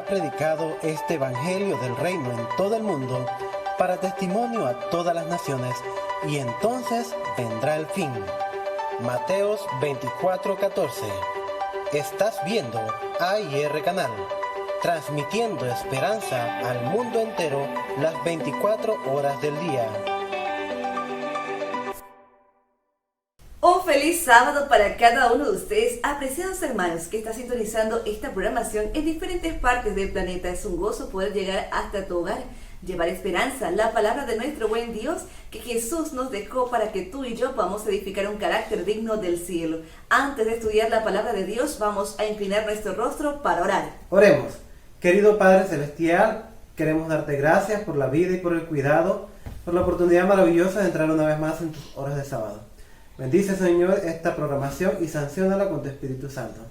será predicado este Evangelio del Reino en todo el mundo para testimonio a todas las naciones, y entonces vendrá el fin. Mateos 24:14. Estás viendo AIR Canal, transmitiendo esperanza al mundo entero las 24 horas del día. Un feliz sábado para cada uno de ustedes, apreciados hermanos, que está sintonizando esta programación en diferentes partes del planeta. Es un gozo poder llegar hasta tu hogar, llevar esperanza, la palabra de nuestro buen Dios que Jesús nos dejó para que tú y yo podamos edificar un carácter digno del cielo. Antes de estudiar la palabra de Dios, vamos a inclinar nuestro rostro para orar. Oremos. Querido Padre Celestial, queremos darte gracias por la vida y por el cuidado, por la oportunidad maravillosa de entrar una vez más en tus horas de sábado. Bendice, Señor, esta programación y sanciónala con tu Espíritu Santo.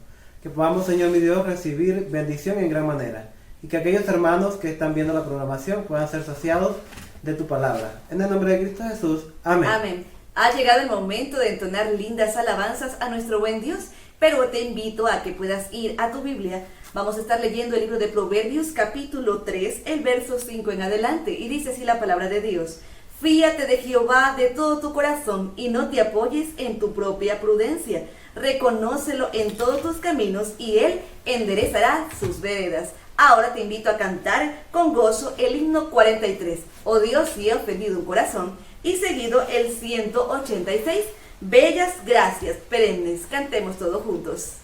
Que podamos, Señor mi Dios, recibir bendición en gran manera. Y que aquellos hermanos que están viendo la programación puedan ser saciados de tu palabra. En el nombre de Cristo Jesús. Amén. Amén. Ha llegado el momento de entonar lindas alabanzas a nuestro buen Dios, pero te invito a que puedas ir a tu Biblia. Vamos a estar leyendo el libro de Proverbios, capítulo 3, el verso 5 en adelante. Y dice así la palabra de Dios. Fíate de Jehová de todo tu corazón y no te apoyes en tu propia prudencia. Reconócelo en todos tus caminos y Él enderezará sus veredas. Ahora te invito a cantar con gozo el himno 43. Oh Dios, si he ofendido un corazón. Y seguido el 186. Bellas gracias perennes. Cantemos todos juntos.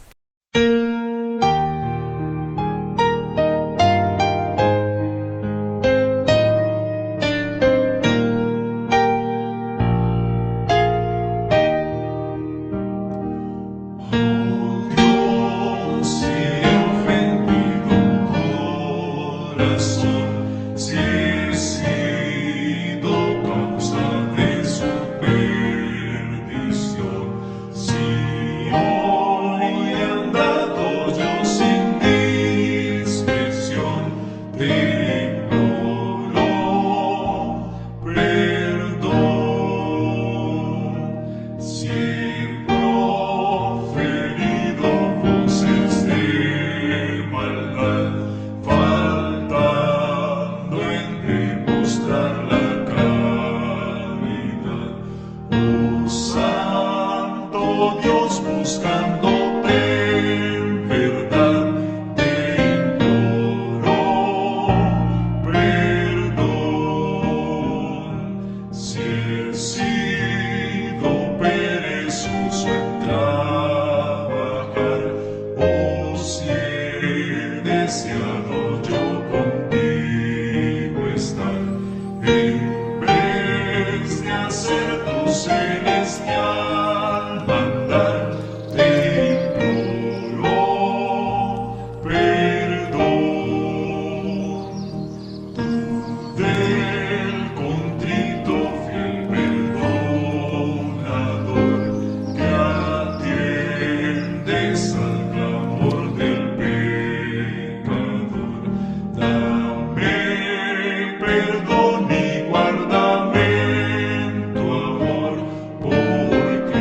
Perdón y guárdame en tu amor, porque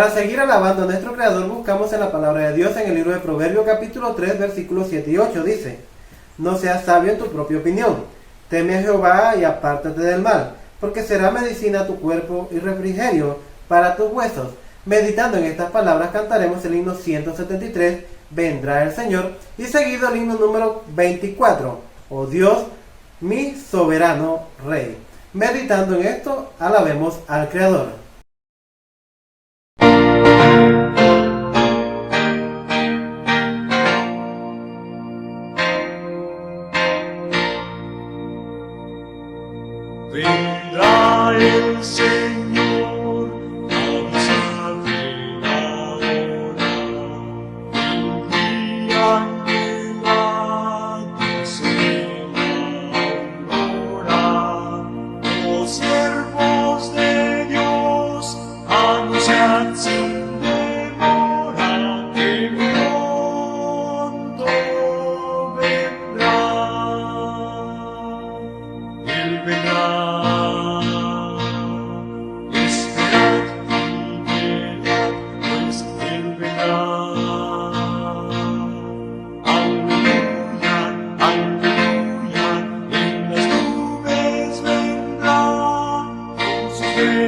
Para seguir alabando a nuestro Creador, buscamos en la palabra de Dios en el libro de Proverbios capítulo 3, versículos 7 y 8. Dice: no seas sabio en tu propia opinión, teme a Jehová y apártate del mal, porque será medicina a tu cuerpo y refrigerio para tus huesos. Meditando en estas palabras cantaremos el himno 173, Vendrá el Señor, y seguido el himno número 24, Oh Dios, mi soberano Rey. Meditando en esto, alabemos al Creador. Vendrá el Señor, vamos a ver ahora el día anhelado será aurora. Los siervos de Dios anuncian sin demora que pronto vendrá. Él vendrá.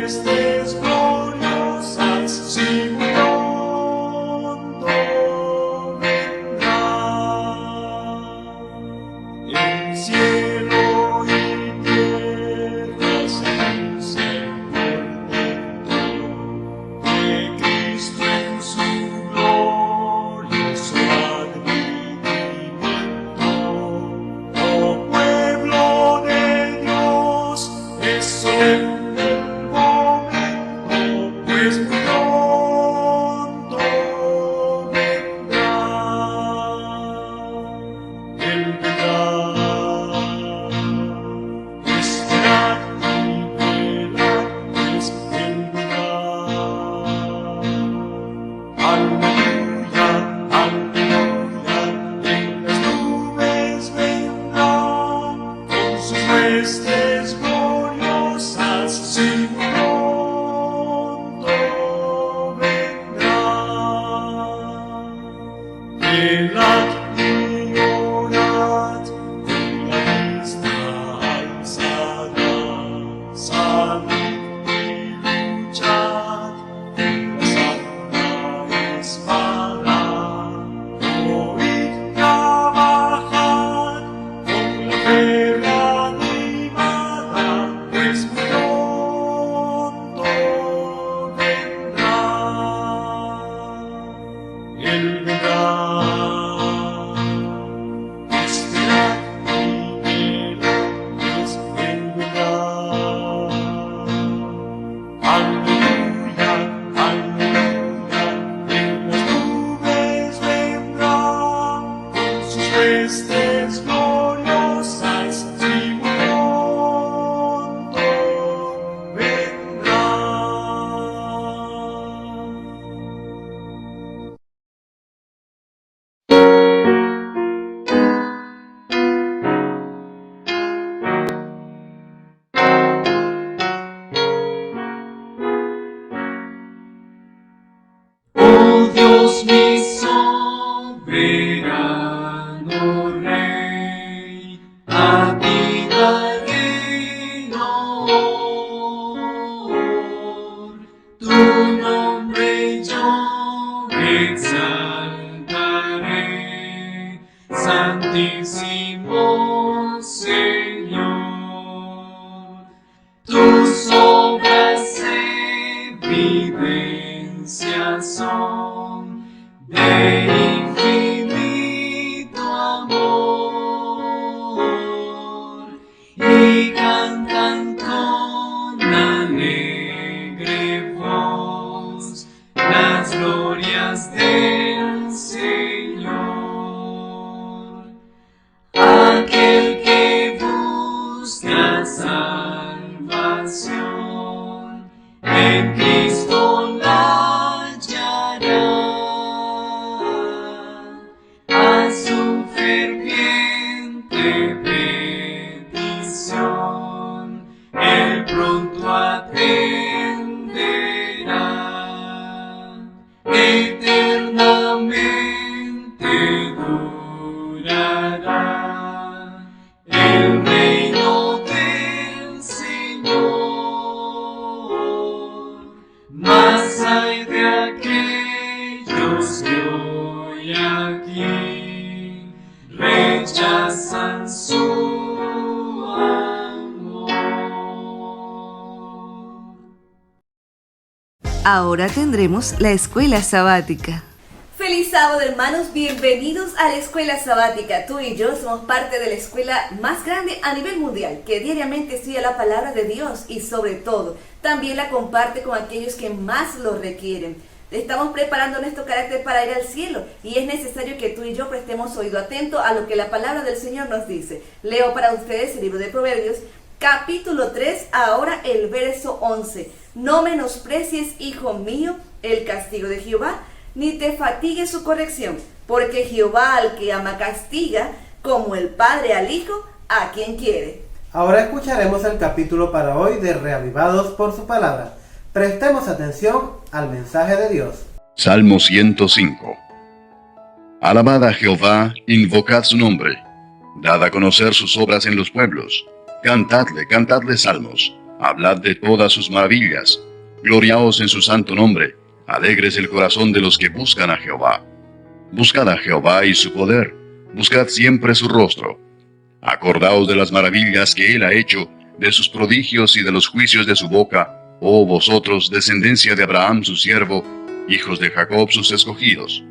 Estés gloriosas, si pronto vendrá. El cielo y tierra se anuncian por de Cristo en su glorioso advenimiento. Oh pueblo de Dios, es solemne pues pronto vendrá. Él vendrá. Esperad y velad, pues Él vendrá. Aleluya, aleluya, en las nubes vendrá, con sus huestes gloriosas, sin velad y orad, con la vista alzada, salid y luchad en la santa espada. Oíd, trabajad con la fe reanimada, pues pronto vendrá. Él vendrá. Huestes gloriosas, si pronto vendrá. Oh Dios, mi soberano Rey, a ti daré honor. Tu nombre yo exaltaré, Santísimo Señor. Tus obras evidencias son de infinito amor, y cantan con alegre voz las glorias del Señor. Aquel que llegará el reino del Señor. Mas hay de aquellos que hoy aquí rechazan su amor. Ahora tendremos la escuela sabática. Feliz sábado, hermanos, bienvenidos a la escuela sabática. Tú y yo somos parte de la escuela más grande a nivel mundial, que diariamente estudia la palabra de Dios y sobre todo, también la comparte con aquellos que más lo requieren. Estamos preparando nuestro carácter para ir al cielo y es necesario que tú y yo prestemos oído atento a lo que la palabra del Señor nos dice. Leo para ustedes el libro de Proverbios, capítulo 3, ahora el verso 11. No menosprecies, hijo mío, el castigo de Jehová, ni te fatigue su corrección, porque Jehová al que ama castiga, como el padre al hijo, a quien quiere. Ahora escucharemos el capítulo para hoy de Reavivados por su palabra. Prestemos atención al mensaje de Dios. Salmo 105. Alabad a Jehová, invocad su nombre. Dad a conocer sus obras en los pueblos. Cantadle salmos. Hablad de todas sus maravillas. Gloriaos en su santo nombre. Alegres el corazón de los que buscan a Jehová. Buscad a Jehová y su poder. Buscad siempre su rostro. Acordaos de las maravillas que él ha hecho, de sus prodigios y de los juicios de su boca, oh vosotros, descendencia de Abraham su siervo, hijos de Jacob sus escogidos.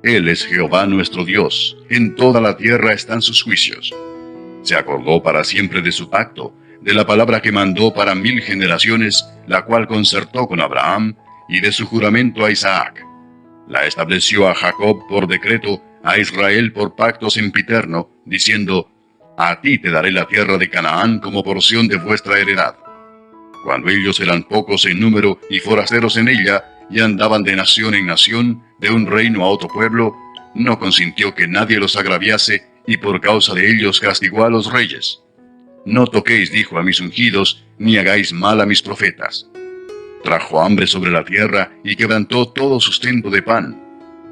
Él es Jehová nuestro Dios, en toda la tierra están sus juicios. Se acordó para siempre de su pacto, de la palabra que mandó para 1000 generaciones, la cual concertó con Abraham, y de su juramento a Isaac. La estableció a Jacob por decreto, a Israel por pacto sempiterno, diciendo, a ti te daré la tierra de Canaán como porción de vuestra heredad. Cuando ellos eran pocos en número y forasteros en ella, y andaban de nación en nación, de un reino a otro pueblo, no consintió que nadie los agraviase, y por causa de ellos castigó a los reyes. No toquéis, dijo, a mis ungidos, ni hagáis mal a mis profetas. Trajo hambre sobre la tierra, y quebrantó todo sustento de pan.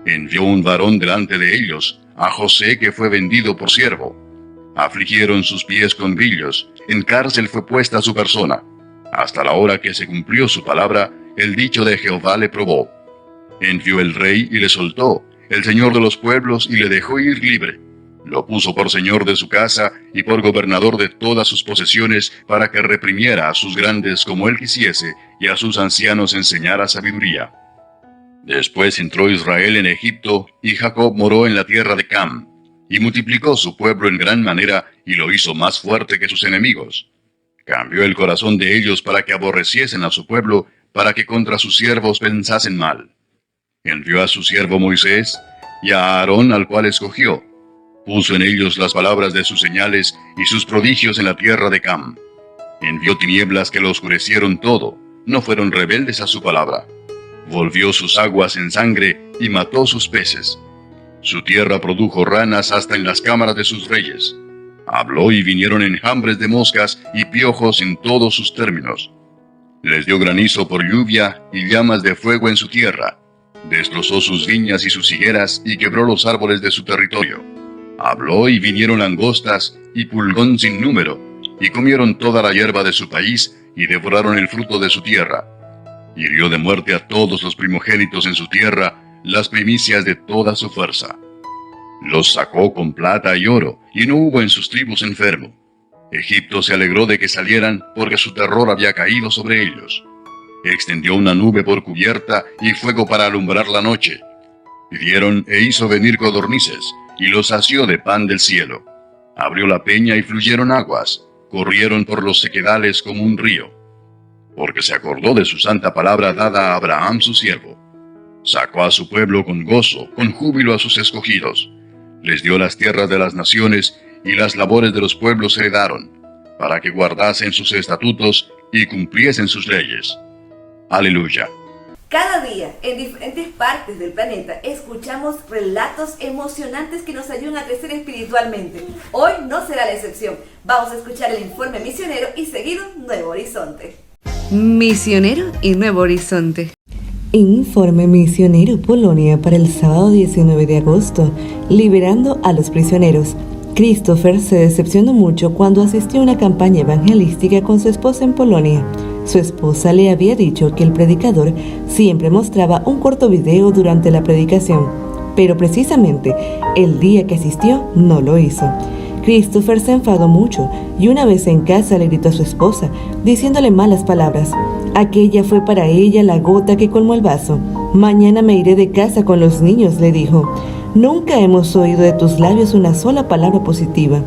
Envió un varón delante de ellos, a José, que fue vendido por siervo. Afligieron sus pies con grillos, en cárcel fue puesta su persona. Hasta la hora que se cumplió su palabra, el dicho de Jehová le probó. Envió el rey y le soltó, el señor de los pueblos, y le dejó ir libre. Lo puso por señor de su casa y por gobernador de todas sus posesiones, para que reprimiera a sus grandes como él quisiese, y a sus ancianos enseñara sabiduría. Después entró Israel en Egipto, y Jacob moró en la tierra de Cam, y multiplicó su pueblo en gran manera, y lo hizo más fuerte que sus enemigos. Cambió el corazón de ellos para que aborreciesen a su pueblo, para que contra sus siervos pensasen mal. Envió a su siervo Moisés, y a Aarón, al cual escogió. Puso en ellos las palabras de sus señales y sus prodigios en la tierra de Cam. Envió tinieblas que lo oscurecieron todo, no fueron rebeldes a su palabra. Volvió sus aguas en sangre y mató sus peces. Su tierra produjo ranas hasta en las cámaras de sus reyes. Habló y vinieron enjambres de moscas y piojos en todos sus términos. Les dio granizo por lluvia y llamas de fuego en su tierra. Destrozó sus viñas y sus higueras y quebró los árboles de su territorio. Habló y vinieron langostas y pulgón sin número, y comieron toda la hierba de su país y devoraron el fruto de su tierra. Hirió de muerte a todos los primogénitos en su tierra, las primicias de toda su fuerza. Los sacó con plata y oro, y no hubo en sus tribus enfermo. Egipto se alegró de que salieran, porque su terror había caído sobre ellos. Extendió una nube por cubierta y fuego para alumbrar la noche. Pidieron e hizo venir codornices, y los sació de pan del cielo. Abrió la peña y fluyeron aguas, corrieron por los sequedales como un río. Porque se acordó de su santa palabra dada a Abraham su siervo. Sacó a su pueblo con gozo, con júbilo a sus escogidos. Les dio las tierras de las naciones, y las labores de los pueblos heredaron, para que guardasen sus estatutos y cumpliesen sus leyes. Aleluya. Cada día, en diferentes partes del planeta, escuchamos relatos emocionantes que nos ayudan a crecer espiritualmente. Hoy no será la excepción. Vamos a escuchar el informe misionero y seguido Nuevo Horizonte. Misionero y Nuevo Horizonte. Informe misionero Polonia para el sábado 19 de agosto, liberando a los prisioneros. Christopher se decepcionó mucho cuando asistió a una campaña evangelística con su esposa en Polonia. Su esposa le había dicho que el predicador siempre mostraba un corto video durante la predicación, pero precisamente el día que asistió no lo hizo. Christopher se enfadó mucho y una vez en casa le gritó a su esposa, diciéndole malas palabras. Aquella fue para ella la gota que colmó el vaso. Mañana me iré de casa con los niños, le dijo. Nunca hemos oído de tus labios una sola palabra positiva.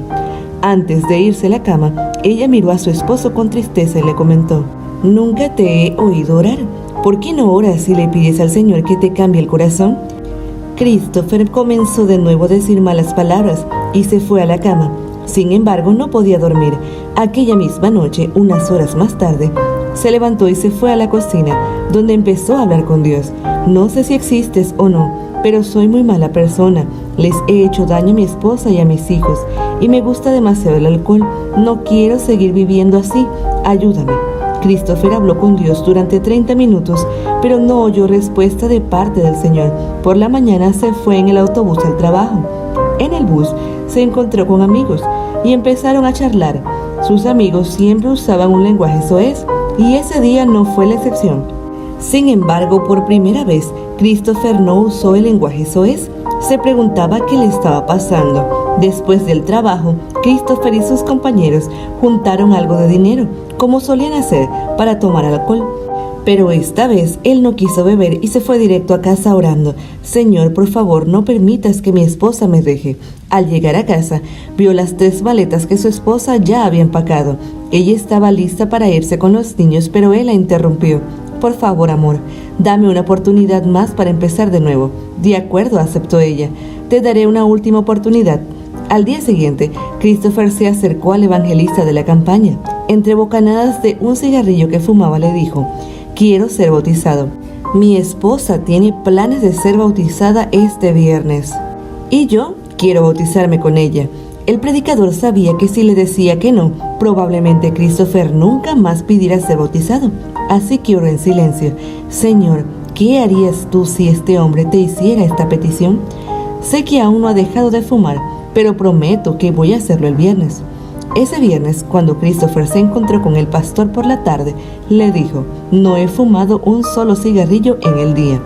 Antes de irse a la cama, ella miró a su esposo con tristeza y le comentó: nunca te he oído orar. ¿Por qué no oras y le pides al Señor que te cambie el corazón? Christopher comenzó de nuevo a decir malas palabras y se fue a la cama. Sin embargo, no podía dormir. Aquella misma noche, unas horas más tarde, se levantó y se fue a la cocina, donde empezó a hablar con Dios. No sé si existes o no, pero soy muy mala persona. Les he hecho daño a mi esposa y a mis hijos, y me gusta demasiado el alcohol. No quiero seguir viviendo así. Ayúdame. Christopher habló con Dios durante 30 minutos, pero no oyó respuesta de parte del Señor. Por la mañana se fue en el autobús al trabajo. En el bus se encontró con amigos y empezaron a charlar. Sus amigos siempre usaban un lenguaje soez, y ese día no fue la excepción. Sin embargo, por primera vez, Christopher no usó el lenguaje soez. Se preguntaba qué le estaba pasando. Después del trabajo, Christopher y sus compañeros juntaron algo de dinero, como solían hacer, para tomar alcohol. Pero esta vez él no quiso beber y se fue directo a casa orando: Señor, por favor, no permitas que mi esposa me deje. Al llegar a casa, vio las 3 maletas que su esposa ya había empacado. Ella estaba lista para irse con los niños, pero él la interrumpió. Por favor, amor, dame una oportunidad más para empezar de nuevo. De acuerdo, aceptó ella. Te daré una última oportunidad. Al día siguiente, Christopher se acercó al evangelista de la campaña. Entre bocanadas de un cigarrillo que fumaba, le dijo: quiero ser bautizado. Mi esposa tiene planes de ser bautizada este viernes, y yo quiero bautizarme con ella. El predicador sabía que si le decía que no, probablemente Christopher nunca más pidiera ser bautizado. Así que oró en silencio: Señor, ¿qué harías tú si este hombre te hiciera esta petición? Sé que aún no ha dejado de fumar, pero prometo que voy a hacerlo el viernes. Ese viernes, cuando Christopher se encontró con el pastor por la tarde, le dijo: no he fumado un solo cigarrillo en el día.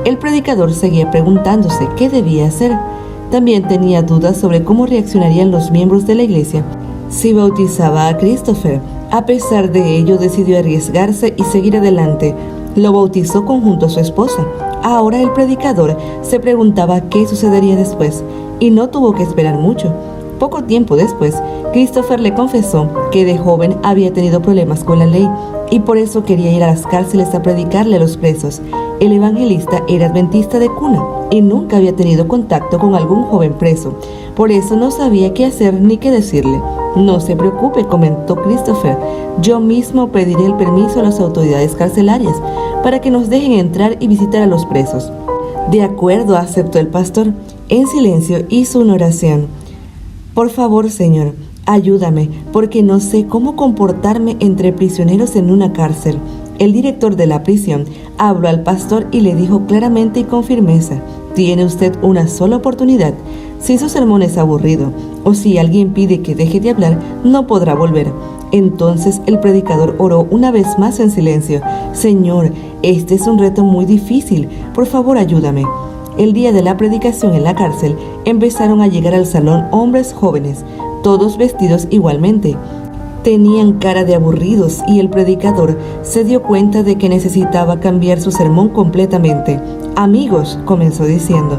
El predicador seguía preguntándose qué debía hacer. También tenía dudas sobre cómo reaccionarían los miembros de la iglesia si bautizaba a Christopher. A pesar de ello, decidió arriesgarse y seguir adelante. Lo bautizó junto a su esposa. Ahora el predicador se preguntaba qué sucedería después, y no tuvo que esperar mucho. Poco tiempo después, Christopher le confesó que de joven había tenido problemas con la ley y por eso quería ir a las cárceles a predicarle a los presos. El evangelista era adventista de cuna y nunca había tenido contacto con algún joven preso. Por eso no sabía qué hacer ni qué decirle. No se preocupe, comentó Christopher. Yo mismo pediré el permiso a las autoridades carcelarias para que nos dejen entrar y visitar a los presos. De acuerdo, aceptó el pastor. En silencio hizo una oración. Por favor, Señor, ayúdame, porque no sé cómo comportarme entre prisioneros en una cárcel. El director de la prisión habló al pastor y le dijo claramente y con firmeza: tiene usted una sola oportunidad. Si su sermón es aburrido o si alguien pide que deje de hablar, no podrá volver. Entonces el predicador oró una vez más en silencio: Señor, este es un reto muy difícil, por favor ayúdame. El día de la predicación en la cárcel, empezaron a llegar al salón hombres jóvenes, todos vestidos igualmente. Tenían cara de aburridos y el predicador se dio cuenta de que necesitaba cambiar su sermón completamente. Amigos, comenzó diciendo,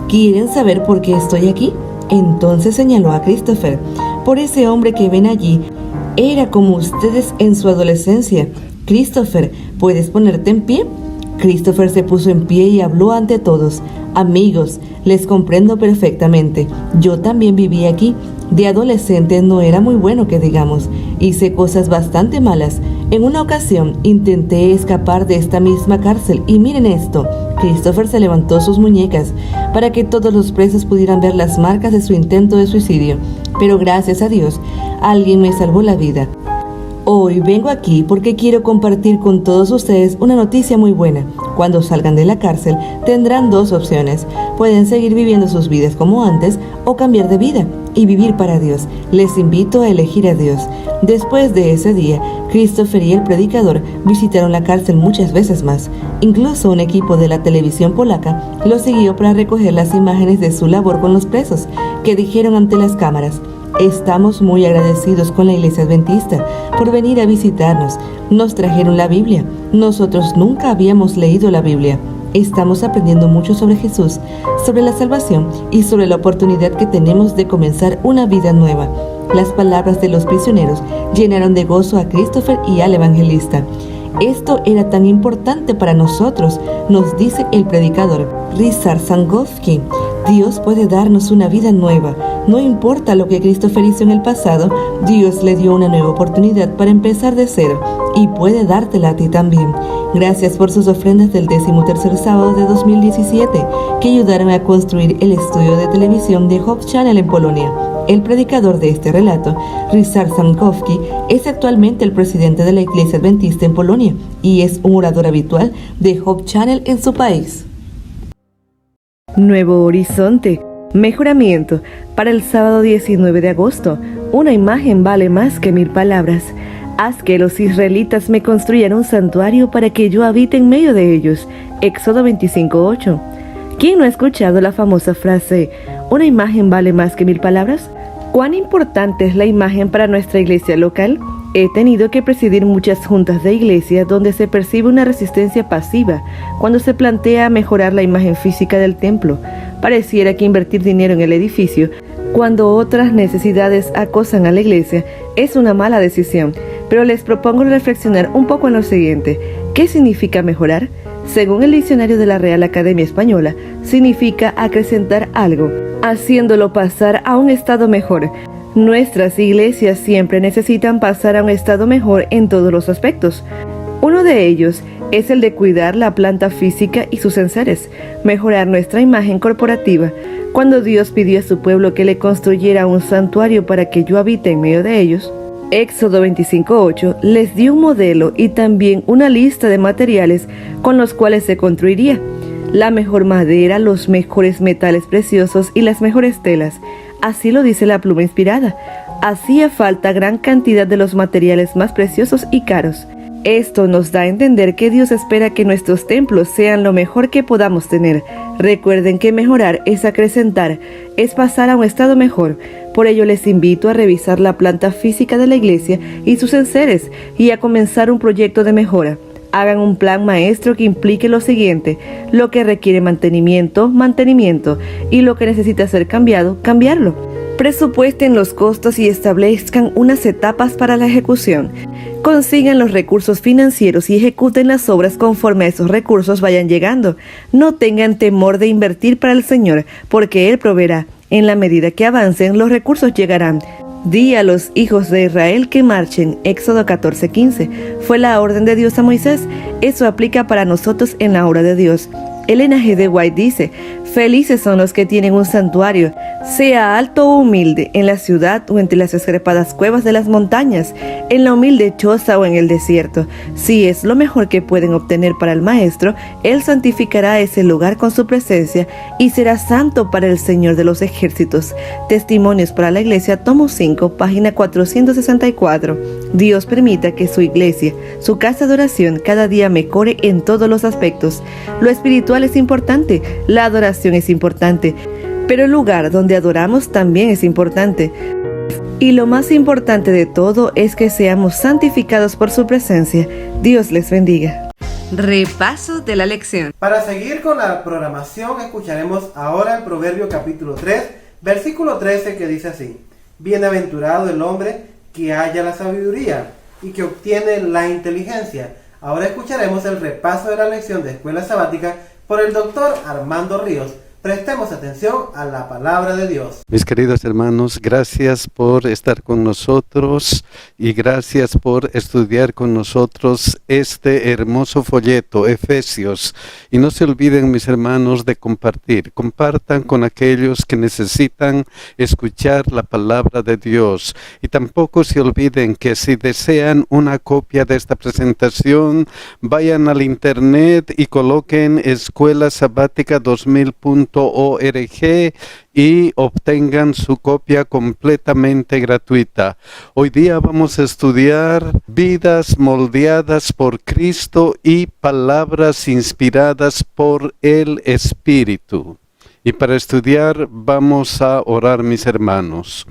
¿quieren saber por qué estoy aquí? Entonces señaló a Christopher. Por ese hombre que ven allí, era como ustedes en su adolescencia. Christopher, ¿puedes ponerte en pie? Christopher se puso en pie y habló ante todos. Amigos, les comprendo perfectamente. Yo también viví aquí. De adolescente no era muy bueno que digamos. Hice cosas bastante malas. En una ocasión intenté escapar de esta misma cárcel y miren esto. Christopher se levantó sus muñecas para que todos los presos pudieran ver las marcas de su intento de suicidio. Pero gracias a Dios, alguien me salvó la vida. Hoy vengo aquí porque quiero compartir con todos ustedes una noticia muy buena. Cuando salgan de la cárcel, tendrán dos opciones. Pueden seguir viviendo sus vidas como antes o cambiar de vida y vivir para Dios. Les invito a elegir a Dios. Después de ese día, Christopher y el predicador visitaron la cárcel muchas veces más. Incluso un equipo de la televisión polaca lo siguió para recoger las imágenes de su labor con los presos, que dijeron ante las cámaras: estamos muy agradecidos con la Iglesia Adventista por venir a visitarnos. Nos trajeron la Biblia. Nosotros nunca habíamos leído la Biblia. Estamos aprendiendo mucho sobre Jesús, sobre la salvación y sobre la oportunidad que tenemos de comenzar una vida nueva. Las palabras de los prisioneros llenaron de gozo a Christopher y al evangelista. Esto era tan importante para nosotros, nos dice el predicador Ryszard Sankowski. Dios puede darnos una vida nueva. No importa lo que Christopher hizo en el pasado, Dios le dio una nueva oportunidad para empezar de cero y puede dártela a ti también. Gracias por sus ofrendas del 13º sábado de 2017 que ayudaron a construir el estudio de televisión de Hope Channel en Polonia. El predicador de este relato, Ryszard Sankowski, es actualmente el presidente de la Iglesia Adventista en Polonia y es un orador habitual de Hope Channel en su país. Nuevo horizonte. Mejoramiento. Para el sábado 19 de agosto, una imagen vale más que 1000 palabras. Haz que los israelitas me construyan un santuario para que yo habite en medio de ellos. Éxodo 25:8. ¿Quién no ha escuchado la famosa frase, una imagen vale más que 1000 palabras? ¿Cuán importante es la imagen para nuestra iglesia local? He tenido que presidir muchas juntas de iglesia donde se percibe una resistencia pasiva cuando se plantea mejorar la imagen física del templo. Pareciera que invertir dinero en el edificio, cuando otras necesidades acosan a la iglesia, es una mala decisión. Pero les propongo reflexionar un poco en lo siguiente. ¿Qué significa mejorar? Según el diccionario de la Real Academia Española, significa acrecentar algo, haciéndolo pasar a un estado mejor. Nuestras iglesias siempre necesitan pasar a un estado mejor en todos los aspectos. Uno de ellos es el de cuidar la planta física y sus enseres, mejorar nuestra imagen corporativa. Cuando Dios pidió a su pueblo que le construyera un santuario para que yo habite en medio de ellos, Éxodo 25:8 les dio un modelo y también una lista de materiales con los cuales se construiría. La mejor madera, los mejores metales preciosos y las mejores telas. Así lo dice la pluma inspirada. Hacía falta gran cantidad de los materiales más preciosos y caros. Esto nos da a entender que Dios espera que nuestros templos sean lo mejor que podamos tener. Recuerden que mejorar es acrecentar, es pasar a un estado mejor. Por ello les invito a revisar la planta física de la iglesia y sus enseres y a comenzar un proyecto de mejora. Hagan un plan maestro que implique lo siguiente: lo que requiere mantenimiento, y lo que necesita ser cambiado, cambiarlo. Presupuesten los costos y establezcan unas etapas para la ejecución. Consigan los recursos financieros y ejecuten las obras conforme a esos recursos vayan llegando. No tengan temor de invertir para el Señor, porque Él proveerá. En la medida que avancen, los recursos llegarán. Di a los hijos de Israel que marchen. Éxodo 14:15. Fue la orden de Dios a Moisés. Eso aplica para nosotros en la obra de Dios. Elena G. de White dice: felices son los que tienen un santuario, sea alto o humilde, en la ciudad o entre las escarpadas cuevas de las montañas, en la humilde choza o en el desierto. Si es lo mejor que pueden obtener para el Maestro, Él santificará ese lugar con su presencia y será santo para el Señor de los ejércitos. Testimonios para la Iglesia, tomo 5, página 464. Dios permita que su iglesia, su casa de oración, cada día mejore en todos los aspectos. Lo espiritual es importante, la adoración es importante, pero el lugar donde adoramos también es importante. Y lo más importante de todo es que seamos santificados por su presencia. Dios les bendiga. Repaso de la lección. Para seguir con la programación, escucharemos ahora el Proverbio capítulo 3, versículo 13, que dice así: bienaventurado el hombre que halla la sabiduría y que obtiene la inteligencia. Ahora escucharemos el repaso de la lección de Escuela Sabática por el doctor Armando Ríos, Prestemos atención a la palabra de Dios. Mis queridos hermanos, gracias por estar con nosotros y gracias por estudiar con nosotros este hermoso folleto, Efesios. Y no se olviden, mis hermanos, de compartir. Compartan con aquellos que necesitan escuchar la palabra de Dios. Y tampoco se olviden que si desean una copia de esta presentación, vayan al internet y coloquen Escuela Sabática 2000.org y obtengan su copia completamente gratuita. Hoy día vamos a estudiar vidas moldeadas por Cristo y palabras inspiradas por el Espíritu. Y para estudiar vamos a orar, mis hermanos.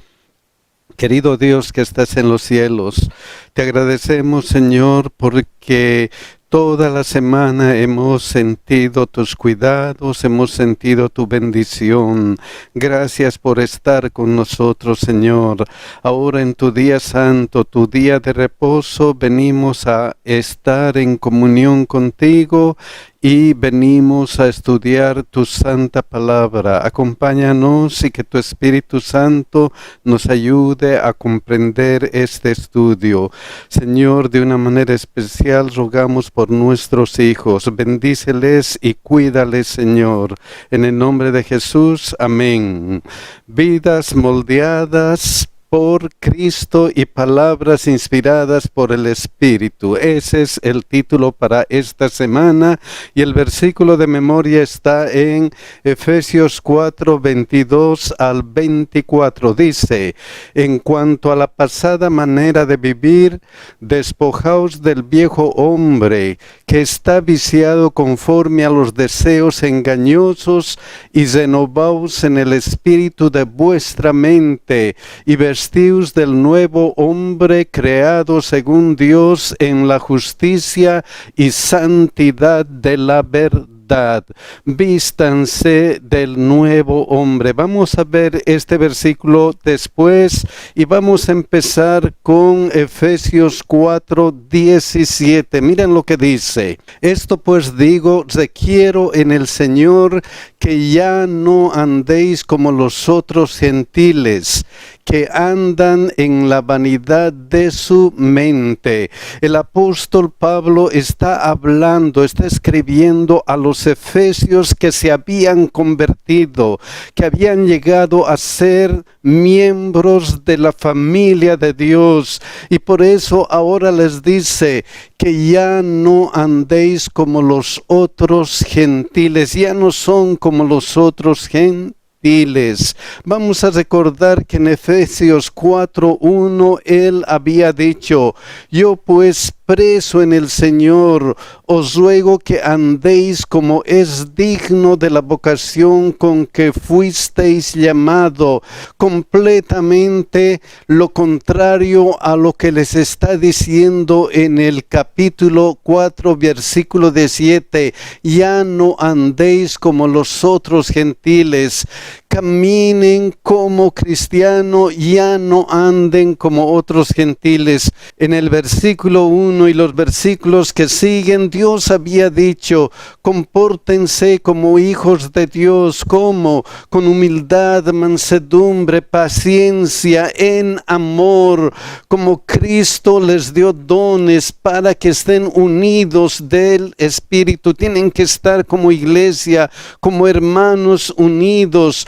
Querido Dios que estás en los cielos, te agradecemos, Señor, porque toda la semana hemos sentido tus cuidados, hemos sentido tu bendición. Gracias por estar con nosotros, Señor. Ahora en tu día santo, tu día de reposo, venimos a estar en comunión contigo y venimos a estudiar tu santa palabra. Acompáñanos y que tu Espíritu Santo nos ayude a comprender este estudio. Señor, de una manera especial rogamos por nuestros hijos. Bendíceles y cuídales, Señor. En el nombre de Jesús, amén. Vidas moldeadas por Cristo y palabras inspiradas por el Espíritu. Ese es el título para esta semana y el versículo de memoria está en Efesios 4, 22 al 24. Dice: en cuanto a la pasada manera de vivir, despojaos del viejo hombre que está viciado conforme a los deseos engañosos y renovaos en el espíritu de vuestra mente y vestíos del nuevo hombre creado según Dios en la justicia y santidad de la verdad. Vístanse del nuevo hombre. Vamos a ver este versículo después y vamos a empezar con Efesios 4, 17. Miren lo que dice: esto pues digo, requiero en el Señor que ya no andéis como los otros gentiles, que andan en la vanidad de su mente. El apóstol Pablo está escribiendo a los efesios que se habían convertido, que habían llegado a ser miembros de la familia de Dios, y por eso ahora les dice que ya no andéis como los otros gentiles, ya no son como los otros gentiles. Vamos a recordar que en Efesios 4:1 él había dicho: yo pues preso en el Señor, os ruego que andéis como es digno de la vocación con que fuisteis llamado, completamente lo contrario a lo que les está diciendo en el capítulo 4, versículo 17. Ya no andéis como los otros gentiles. Caminen como cristianos, ya no anden como otros gentiles. En el versículo 1 y los versículos que siguen, Dios había dicho: compórtense como hijos de Dios, como con humildad, mansedumbre, paciencia, en amor, como Cristo les dio dones para que estén unidos del Espíritu. Tienen que estar como iglesia, como hermanos unidos.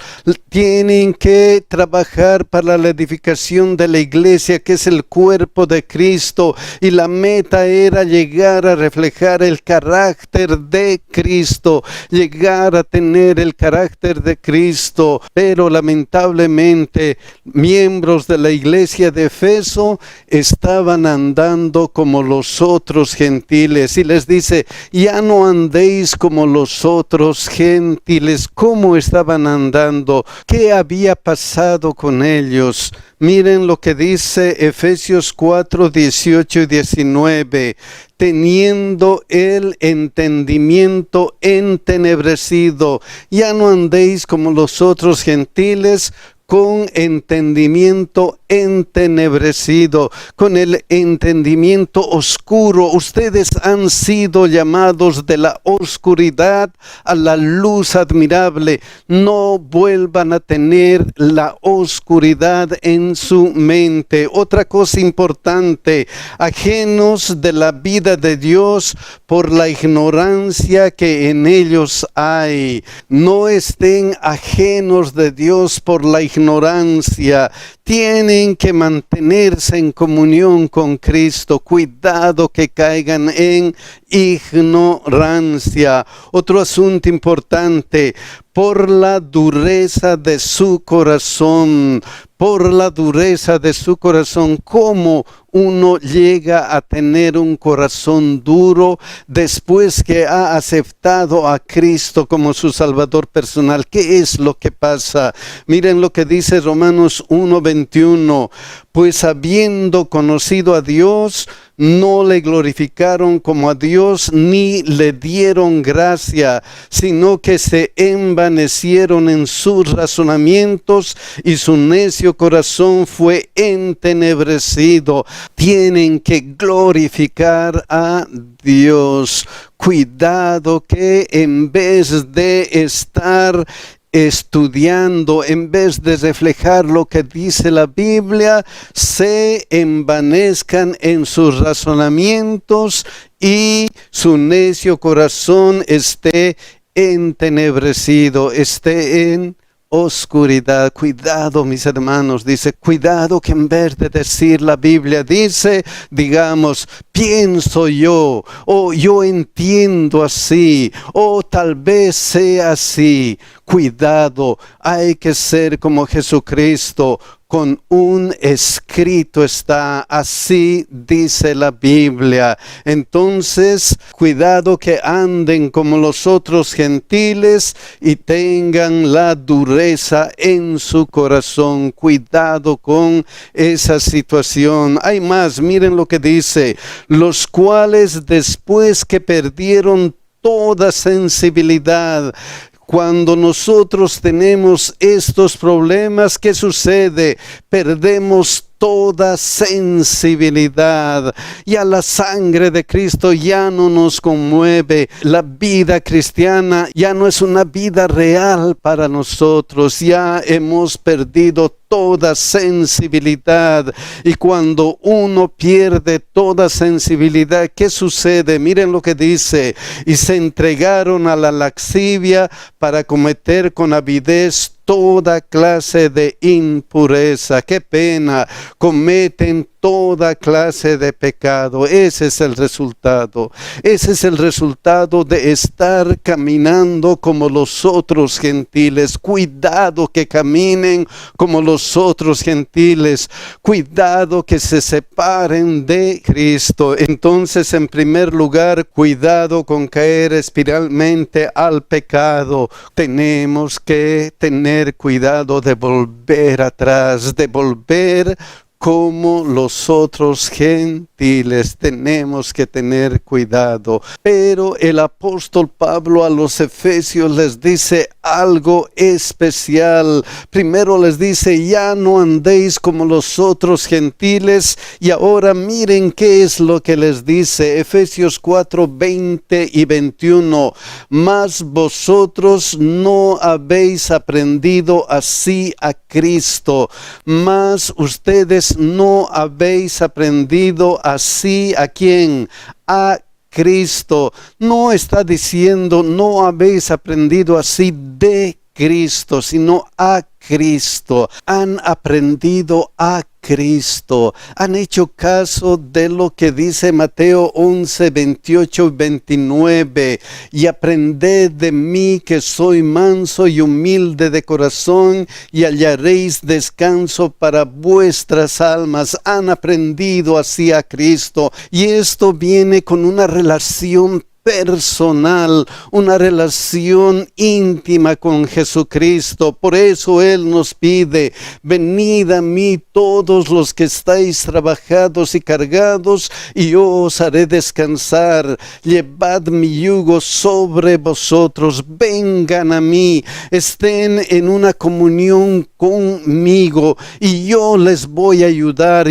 Tienen que trabajar para la edificación de la iglesia, que es el cuerpo de Cristo, y la meta era llegar a reflejar el carácter de Cristo, llegar a tener el carácter de Cristo. Pero lamentablemente miembros de la iglesia de Efeso estaban andando como los otros gentiles, y les dice: ya no andéis como los otros gentiles. ¿Cómo estaban andando? ¿Qué había pasado con ellos? Miren lo que dice Efesios 4, 18 y 19. Teniendo el entendimiento entenebrecido, ya no andéis como los otros gentiles, con entendimiento entenebrecido, con el entendimiento oscuro. Ustedes han sido llamados de la oscuridad a la luz admirable. No vuelvan a tener la oscuridad en su mente. Otra cosa importante, ajenos de la vida de Dios por la ignorancia que en ellos hay. No estén ajenos de Dios por la ignorancia. Tienen que mantenerse en comunión con Cristo. Cuidado que caigan en ignorancia. Otro asunto importante, por la dureza de su corazón. Por la dureza de su corazón. ¿Cómo uno llega a tener un corazón duro después que ha aceptado a Cristo como su Salvador personal? ¿Qué es lo que pasa? Miren lo que dice Romanos 1:21. Pues habiendo conocido a Dios, no le glorificaron como a Dios, ni le dieron gracia, sino que se envanecieron en sus razonamientos y su necio corazón fue entenebrecido. Tienen que glorificar a Dios. Cuidado que en vez de estar estudiando, en vez de reflejar lo que dice la Biblia, se envanezcan en sus razonamientos y su necio corazón esté entenebrecido, esté en oscuridad. Cuidado, mis hermanos, dice, cuidado que en vez de decir la Biblia dice, digamos, pienso yo, o yo entiendo así, o tal vez sea así. Cuidado, hay que ser como Jesucristo. Con un escrito está, así dice la Biblia. Entonces, cuidado que anden como los otros gentiles y tengan la dureza en su corazón. Cuidado con esa situación. Hay más, miren lo que dice. Los cuales después que perdieron toda sensibilidad. Cuando nosotros tenemos estos problemas, ¿qué sucede? Perdemos toda sensibilidad. Ya la sangre de Cristo ya no nos conmueve. La vida cristiana ya no es una vida real para nosotros. Ya hemos perdido toda sensibilidad. Y cuando uno pierde toda sensibilidad, ¿qué sucede? Miren lo que dice. Y se entregaron a la lascivia para cometer con avidez toda clase de impureza. Qué pena, cometen toda clase de pecado. Ese es el resultado. Ese es el resultado de estar caminando como los otros gentiles. Cuidado que caminen como los otros gentiles. Cuidado que se separen de Cristo. Entonces, en primer lugar, cuidado con caer espiralmente al pecado. Tenemos que tener cuidado de volver atrás, de volver como los otros gentiles. Tenemos que tener cuidado. Pero el apóstol Pablo a los efesios les dice algo especial. Primero les dice, ya no andéis como los otros gentiles. Y ahora miren qué es lo que les dice. Efesios 4:20 y 21. Mas vosotros no habéis aprendido así a Cristo. Mas ustedes no habéis aprendido así a quién, a Cristo. No está diciendo no habéis aprendido así de Cristo, sino a Cristo. Han aprendido a Cristo. Han hecho caso de lo que dice Mateo 11, 28 y 29. Y aprended de mí que soy manso y humilde de corazón y hallaréis descanso para vuestras almas. Han aprendido así a Cristo. Y esto viene con una relación personal, una relación íntima con Jesucristo. Por eso Él nos pide: venid a mí todos los que estáis trabajados y cargados, y yo os haré descansar. Llevad mi yugo sobre vosotros, vengan a mí, estén en una comunión conmigo, y yo les voy a ayudar,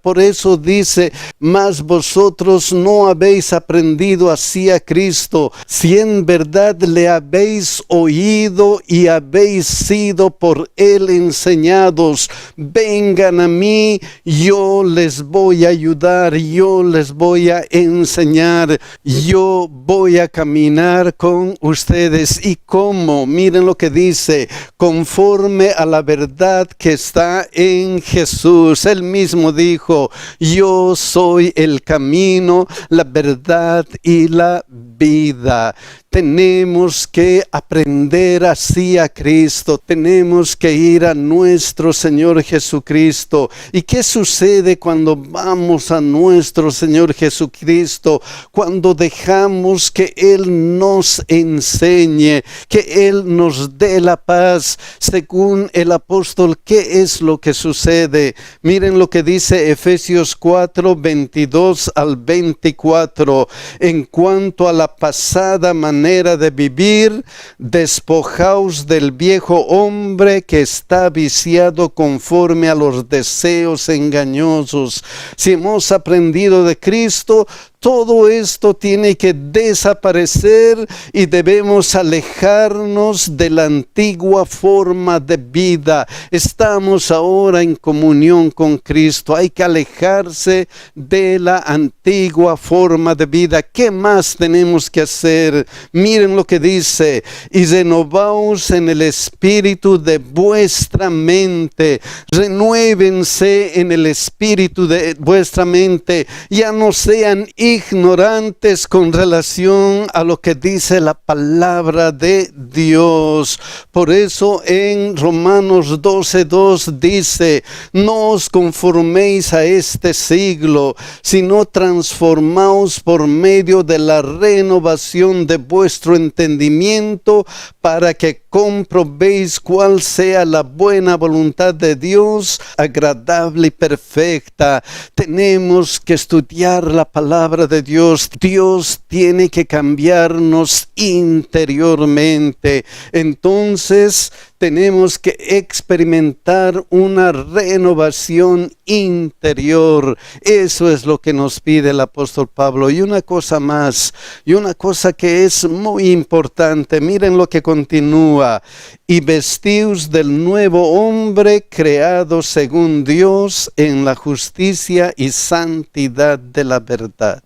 Por eso dice: mas vosotros no habéis aprendido así a Cristo, si en verdad le habéis oído y habéis sido por Él enseñados. Vengan a mí, yo les voy a ayudar, yo les voy a enseñar, yo voy a caminar con ustedes. ¿Y cómo? Miren lo que dice: conforme a la verdad que está en Jesús. Él mismo dijo: yo soy el camino, la verdad y la vida. Tenemos que aprender así a Cristo, tenemos que ir a nuestro Señor Jesucristo. ¿Y qué sucede cuando vamos a nuestro Señor Jesucristo? Cuando dejamos que Él nos enseñe, que Él nos dé la paz. Según el apóstol, ¿qué es lo que sucede? Miren lo que dice Efesios 4, 22 al 24. En cuanto a la pasada manera de vivir, despojaos del viejo hombre que está viciado conforme a los deseos engañosos. Si hemos aprendido de Cristo, todo esto tiene que desaparecer y debemos alejarnos de la antigua forma de vida. Estamos ahora en comunión con Cristo. Hay que alejarse de la antigua forma de vida. ¿Qué más tenemos que hacer? Miren lo que dice: y renovaos en el espíritu de vuestra mente. Renuévense en el espíritu de vuestra mente. Ya no sean ignorantes con relación a lo que dice la palabra de Dios. Por eso en Romanos 12:2 dice: no os conforméis a este siglo, sino transformaos por medio de la renovación de vuestro entendimiento, para que comprobéis cuál sea la buena voluntad de Dios, agradable y perfecta. Tenemos que estudiar la palabra de Dios. Dios tiene que cambiarnos interiormente. Entonces tenemos que experimentar una renovación interior. Eso es lo que nos pide el apóstol Pablo. Y una cosa más, y una cosa que es muy importante. Miren lo que continúa: y vestíos del nuevo hombre, creado según Dios en la justicia y santidad de la verdad.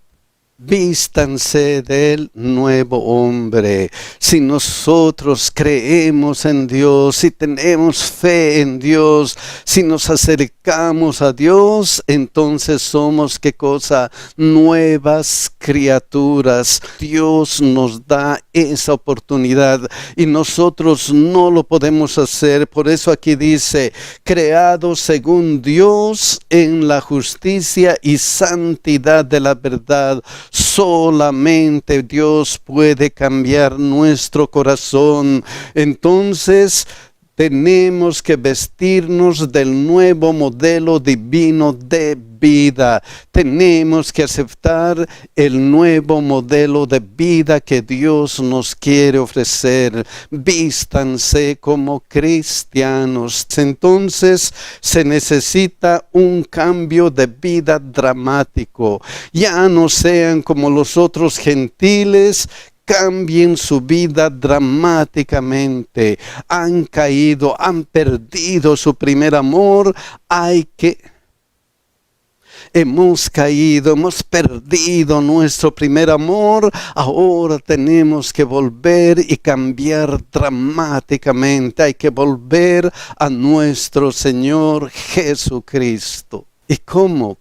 Vístanse del nuevo hombre. Si nosotros creemos en Dios, si tenemos fe en Dios, si nos acercamos a Dios, entonces somos, ¿qué cosa? Nuevas criaturas. Dios nos da esa oportunidad y nosotros no lo podemos hacer. Por eso aquí dice: creados según Dios en la justicia y santidad de la verdad. Solamente Dios puede cambiar nuestro corazón. Entonces tenemos que vestirnos del nuevo modelo divino de vida. Tenemos que aceptar el nuevo modelo de vida que Dios nos quiere ofrecer. Vístanse como cristianos. Entonces se necesita un cambio de vida dramático. Ya no sean como los otros gentiles. Cambien su vida dramáticamente. Han caído, han perdido su primer amor. Hemos caído, hemos perdido nuestro primer amor. Ahora tenemos que volver y cambiar dramáticamente. Hay que volver a nuestro Señor Jesucristo. ¿Y cómo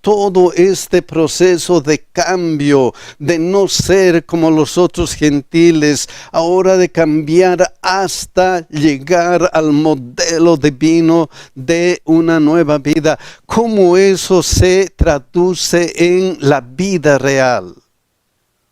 todo este proceso de cambio, de no ser como los otros gentiles, ahora de cambiar hasta llegar al modelo divino de una nueva vida? ¿Cómo eso se traduce en la vida real?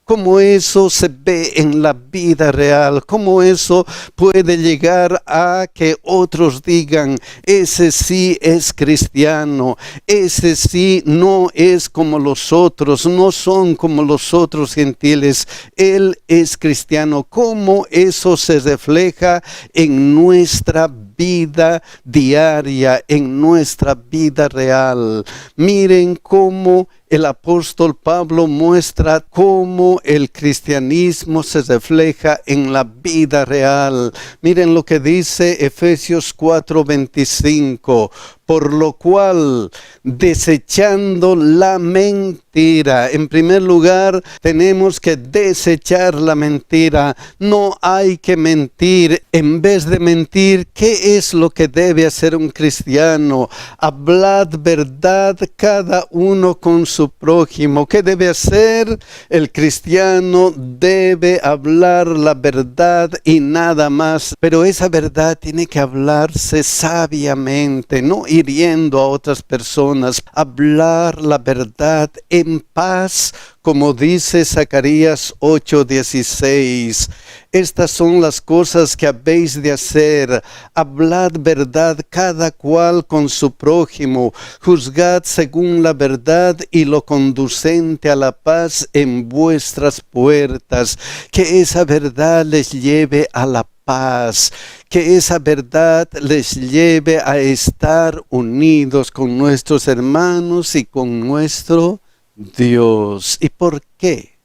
¿Cómo eso se ve en la vida real? ¿Cómo eso puede llegar a que otros digan, ese sí es cristiano, ese sí no es como los otros, no son como los otros gentiles, él es cristiano? ¿Cómo eso se refleja en nuestra vida diaria, en nuestra vida real? Miren cómo el apóstol Pablo muestra cómo el cristianismo se refleja en la vida real. Miren lo que dice Efesios 4:25. Por lo cual, desechando la mentira. En primer lugar, tenemos que desechar la mentira. No hay que mentir. En vez de mentir, ¿qué es lo que debe hacer un cristiano? Hablad verdad cada uno con su prójimo. ¿Qué debe hacer? El cristiano debe hablar la verdad y nada más. Pero esa verdad tiene que hablarse sabiamente, no hiriendo a otras personas. Hablar la verdad en paz, como dice Zacarías 8:16. Estas son las cosas que habéis de hacer. Hablad verdad cada cual con su prójimo. Juzgad según la verdad y lo conducente a la paz en vuestras puertas. Que esa verdad les lleve a la paz. Que esa verdad les lleve a estar unidos con nuestros hermanos y con nuestro Dios. ¿Y por qué?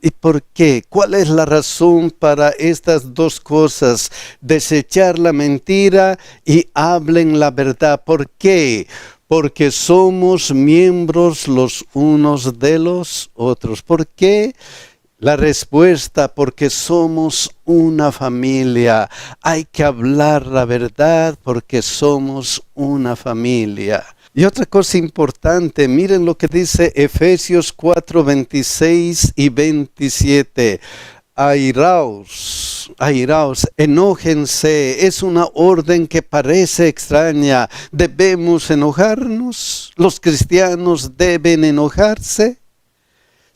¿Y por qué? ¿Cuál es la razón para estas dos cosas? Desechar la mentira y hablen la verdad. ¿Por qué? Porque somos miembros los unos de los otros. ¿Por qué? La respuesta, porque somos una familia. Hay que hablar la verdad porque somos una familia. Y otra cosa importante, miren lo que dice Efesios 4:26 y 27. Airaos, enójense. Es una orden que parece extraña. ¿Debemos enojarnos? ¿Los cristianos deben enojarse?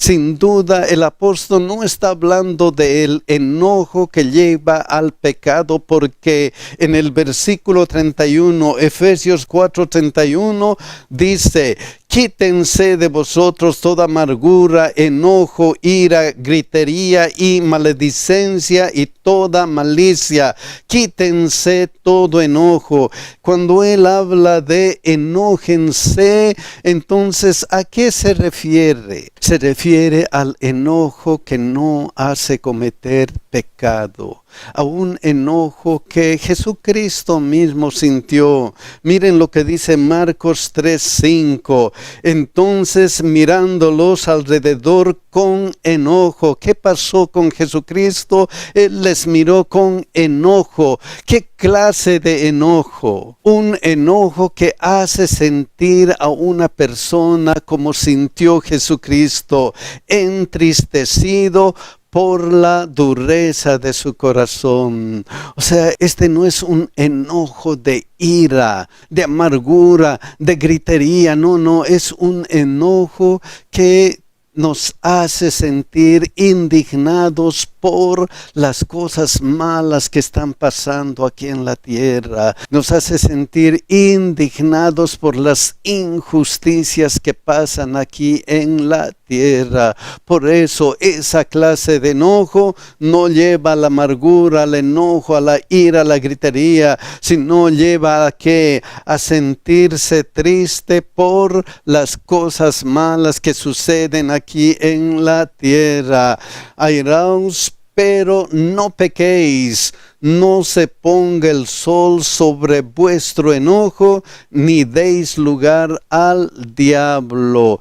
Sin duda, el apóstol no está hablando del enojo que lleva al pecado, porque en el versículo 31, Efesios 4:31, dice: quítense de vosotros toda amargura, enojo, ira, gritería y maledicencia y toda malicia. Quítense todo enojo. Cuando él habla de enójense, entonces, ¿a qué se refiere? Se refiere al enojo que no hace cometer pecado, a un enojo que Jesucristo mismo sintió. Miren lo que dice Marcos 3:5. Entonces, mirándolos alrededor con enojo. ¿Qué pasó con Jesucristo? Él les miró con enojo. ¿Qué clase de enojo? Un enojo que hace sentir a una persona como sintió Jesucristo, entristecido por la dureza de su corazón. O sea, este no es un enojo de ira, de amargura, de gritería. No, es un enojo que nos hace sentir indignados por las cosas malas que están pasando aquí en la tierra. Nos hace sentir indignados por las injusticias que pasan aquí en la tierra. Por eso esa clase de enojo no lleva a la amargura, al enojo, a la ira, a la gritería, sino lleva a ¿qué? A sentirse triste por las cosas malas que suceden aquí en la tierra. Airaos, pero no pequéis. No se ponga el sol sobre vuestro enojo, ni deis lugar al diablo.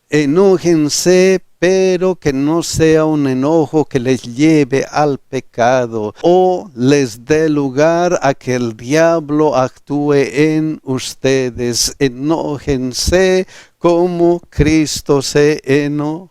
Enójense, pero que no sea un enojo que les lleve al pecado o les dé lugar a que el diablo actúe en ustedes. Enójense como Cristo se enojó.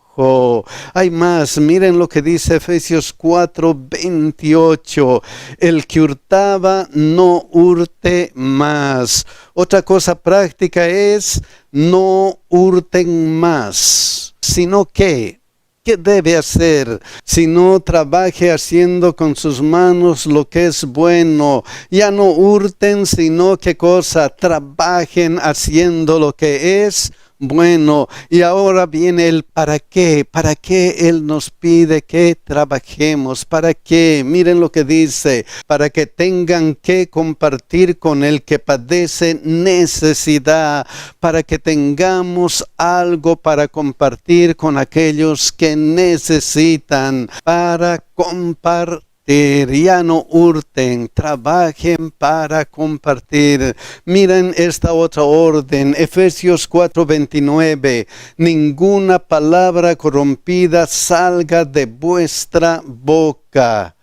Hay más, miren lo que dice Efesios 4:28. El que hurtaba, no hurte más. Otra cosa práctica es, no hurten más, sino que, ¿qué debe hacer? Si no trabaje haciendo con sus manos lo que es bueno. Ya no hurten, sino ¿qué cosa? Trabajen haciendo lo que es bueno. Y ahora viene el para qué. ¿Para qué Él nos pide que trabajemos? ¿Para qué? Miren lo que dice. Para que tengan que compartir con el que padece necesidad. Para que tengamos algo para compartir con aquellos que necesitan. Para compartir. Ya no hurten, trabajen para compartir. Miren esta otra orden, Efesios 4:29. Ninguna palabra corrompida salga de vuestra boca.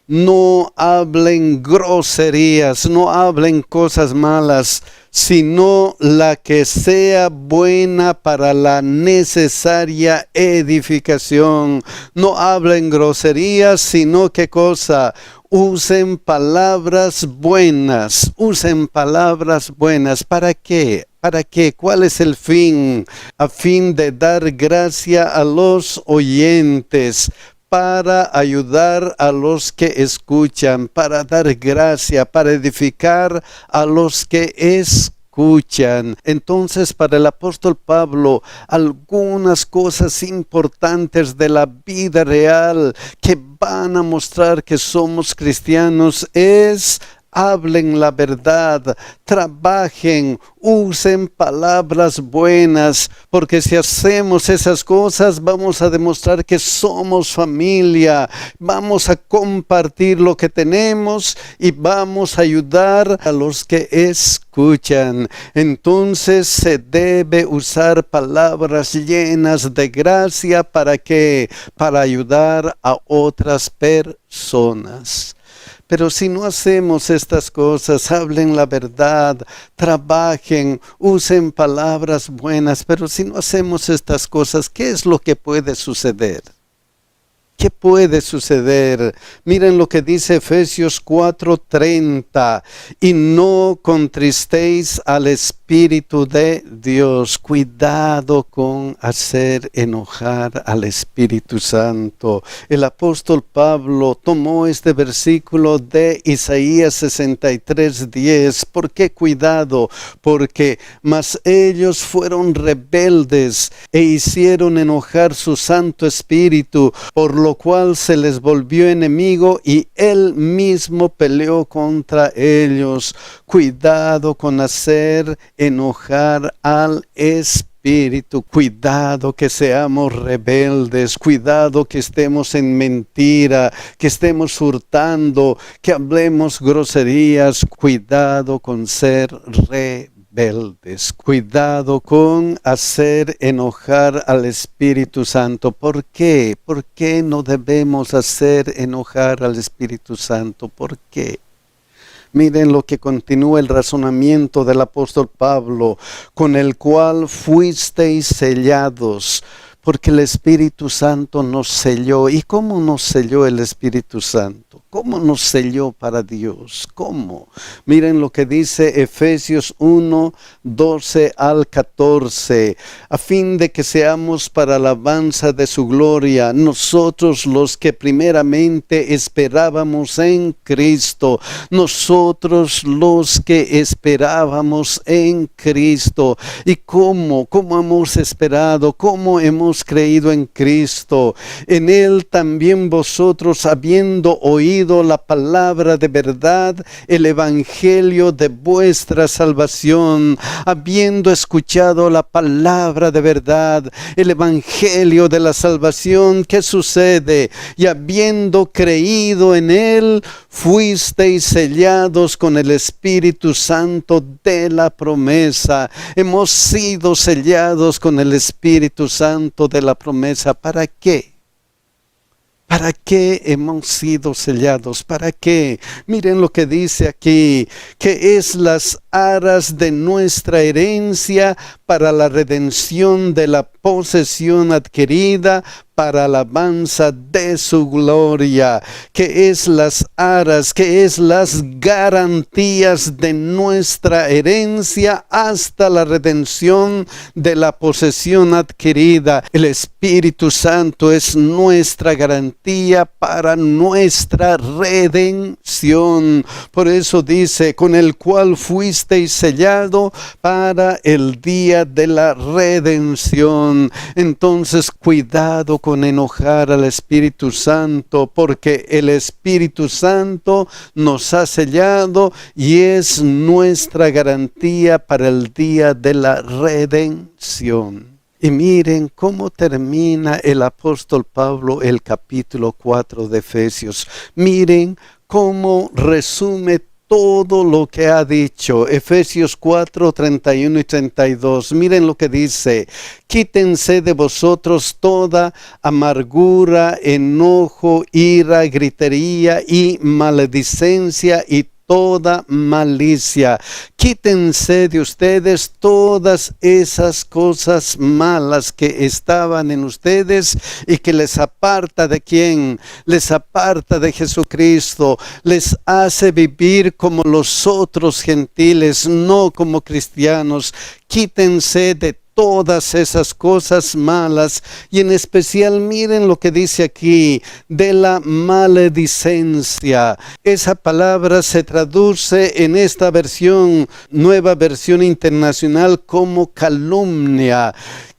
No hablen groserías, no hablen cosas malas, sino la que sea buena para la necesaria edificación. No hablen groserías, sino ¿qué cosa? Usen palabras buenas, usen palabras buenas. ¿Para qué? ¿Para qué? ¿Cuál es el fin? A fin de dar gracia a los oyentes, para ayudar a los que escuchan, para dar gracia, para edificar a los que escuchan. Entonces, para el apóstol Pablo, algunas cosas importantes de la vida real que van a mostrar que somos cristianos es: hablen la verdad, trabajen, usen palabras buenas, porque si hacemos esas cosas vamos a demostrar que somos familia, vamos a compartir lo que tenemos y vamos a ayudar a los que escuchan. Entonces se debe usar palabras llenas de gracia. ¿Para qué? Para ayudar a otras personas. Pero si no hacemos estas cosas, hablen la verdad, trabajen, usen palabras buenas, pero si no hacemos estas cosas, ¿qué es lo que puede suceder? ¿Qué puede suceder? Miren lo que dice Efesios 4:30. Y no contristéis al Espíritu de Dios. Cuidado con hacer enojar al Espíritu Santo. El apóstol Pablo tomó este versículo de Isaías 63:10. ¿Por qué cuidado? Porque mas ellos fueron rebeldes e hicieron enojar su Santo Espíritu, por lo cual se les volvió enemigo y él mismo peleó contra ellos. Cuidado con hacer enojar al Espíritu. Cuidado que seamos rebeldes, cuidado que estemos en mentira, que estemos hurtando, que hablemos groserías. Cuidado con ser rebeldes. Cuidado con hacer enojar al Espíritu Santo. ¿Por qué? ¿Por qué no debemos hacer enojar al Espíritu Santo? ¿Por qué? Miren lo que continúa el razonamiento del apóstol Pablo, con el cual fuisteis sellados, porque el Espíritu Santo nos selló. ¿Y cómo nos selló el Espíritu Santo? ¿Cómo nos selló para Dios? ¿Cómo? Miren lo que dice Efesios 1:12 al 14. A fin de que seamos para alabanza de su gloria, nosotros los que primeramente esperábamos en Cristo. Nosotros los que esperábamos en Cristo. ¿Y cómo? ¿Cómo hemos esperado? ¿Cómo hemos creído en Cristo? En Él también vosotros, habiendo oído oído la palabra de verdad, el evangelio de vuestra salvación. Habiendo escuchado la palabra de verdad, el evangelio de la salvación, ¿qué sucede? Y habiendo creído en él, fuisteis sellados con el Espíritu Santo de la promesa. Hemos sido sellados con el Espíritu Santo de la promesa. ¿Para qué? ¿Para qué hemos sido sellados? ¿Para qué? Miren lo que dice aquí, que es las aras de nuestra herencia para la redención de la posesión adquirida para alabanza de su gloria, que es las aras, que es las garantías de nuestra herencia hasta la redención de la posesión adquirida. El Espíritu Santo es nuestra garantía para nuestra redención. Por eso dice, con el cual fuisteis sellado para el día de la redención. Entonces, cuidado con enojar al Espíritu Santo, porque el Espíritu Santo nos ha sellado y es nuestra garantía para el día de la redención. Y miren cómo termina el apóstol Pablo el capítulo 4 de Efesios. Miren cómo resume todo lo que ha dicho. Efesios 4, 31 y 32. Miren lo que dice. Quítense de vosotros toda amargura, enojo, ira, gritería y maledicencia y toda malicia. Quítense de ustedes todas esas cosas malas que estaban en ustedes y que les aparta de ¿quién? Les aparta de Jesucristo, les hace vivir como los otros gentiles, no como cristianos. Quítense de todas esas cosas malas, y en especial miren lo que dice aquí, de la maledicencia. Esa palabra se traduce en esta versión, Nueva Versión Internacional, como calumnia.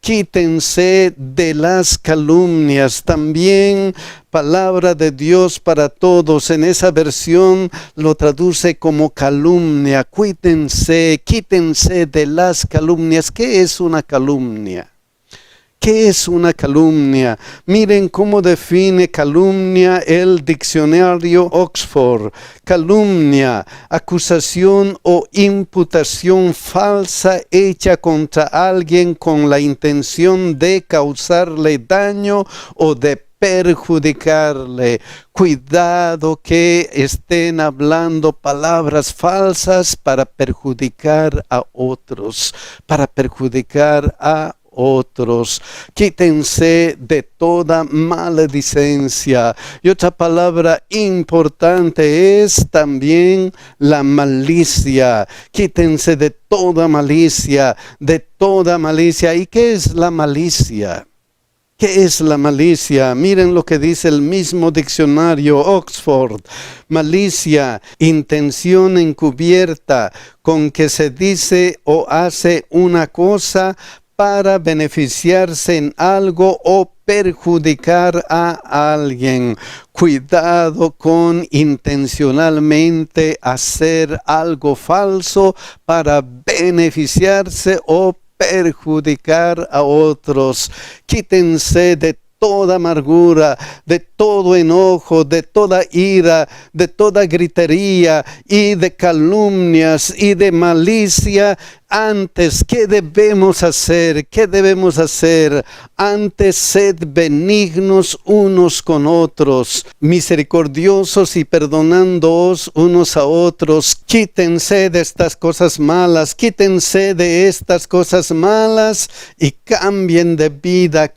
Quítense de las calumnias. También palabra de Dios para todos, en esa versión lo traduce como calumnia. Quítense de las calumnias. ¿Qué es una calumnia? ¿Qué es una calumnia? Miren cómo define calumnia el diccionario Oxford. Calumnia, acusación o imputación falsa hecha contra alguien con la intención de causarle daño o de perjudicarle. Cuidado que estén hablando palabras falsas para perjudicar a otros, otros. Quítense de toda maledicencia. Y otra palabra importante es también la malicia. Quítense de toda malicia, ¿Y qué es la malicia? ¿Qué es la malicia? Miren lo que dice el mismo diccionario Oxford. Malicia, intención encubierta con que se dice o hace una cosa para beneficiarse en algo o perjudicar a alguien. Cuidado con intencionalmente hacer algo falso para beneficiarse o perjudicar a otros. Quítense de toda amargura, de todo enojo, de toda ira, de toda gritería y de calumnias y de malicia. Antes, ¿qué debemos hacer? Antes, sed benignos unos con otros, misericordiosos y perdonándoos unos a otros. Quítense de estas cosas malas, y cambien de vida,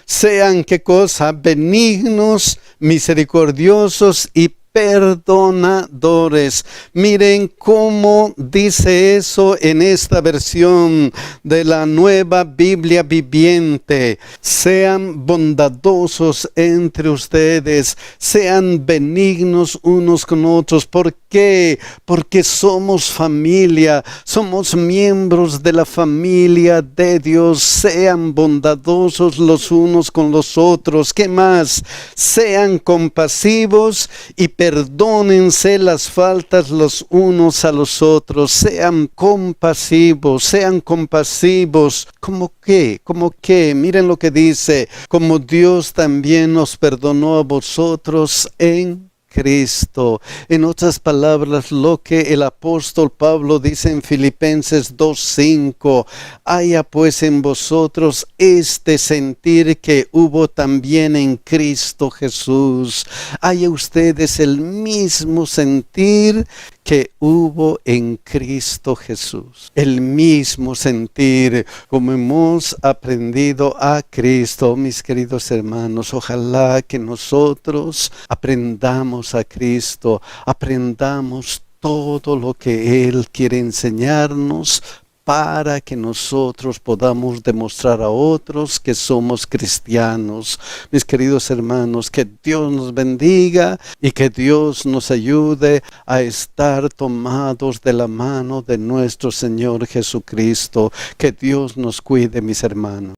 sean ¿qué cosa? Benignos, misericordiosos y perdonadores. Miren cómo dice eso en esta versión de la Nueva Biblia Viviente. Sean bondadosos entre ustedes, sean benignos unos con otros. ¿Por qué? Porque somos familia, somos miembros de la familia de Dios. Sean bondadosos los unos con los otros. ¿Qué más? Sean compasivos y perdónense las faltas los unos a los otros. Sean compasivos, sean compasivos. ¿Cómo qué? ¿Cómo qué? Miren lo que dice. Como Dios también nos perdonó a vosotros en Cristo. En otras palabras, lo que el apóstol Pablo dice en Filipenses 2:5, haya pues en vosotros este sentir que hubo también en Cristo Jesús. Haya ustedes el mismo sentir que hubo en Cristo Jesús. El mismo sentir como hemos aprendido a Cristo. Mis queridos hermanos, ojalá que nosotros aprendamos a Cristo, aprendamos todo lo que Él quiere enseñarnos para que nosotros podamos demostrar a otros que somos cristianos. Mis queridos hermanos, que Dios nos bendiga y que Dios nos ayude a estar tomados de la mano de nuestro Señor Jesucristo. Que Dios nos cuide, mis hermanos.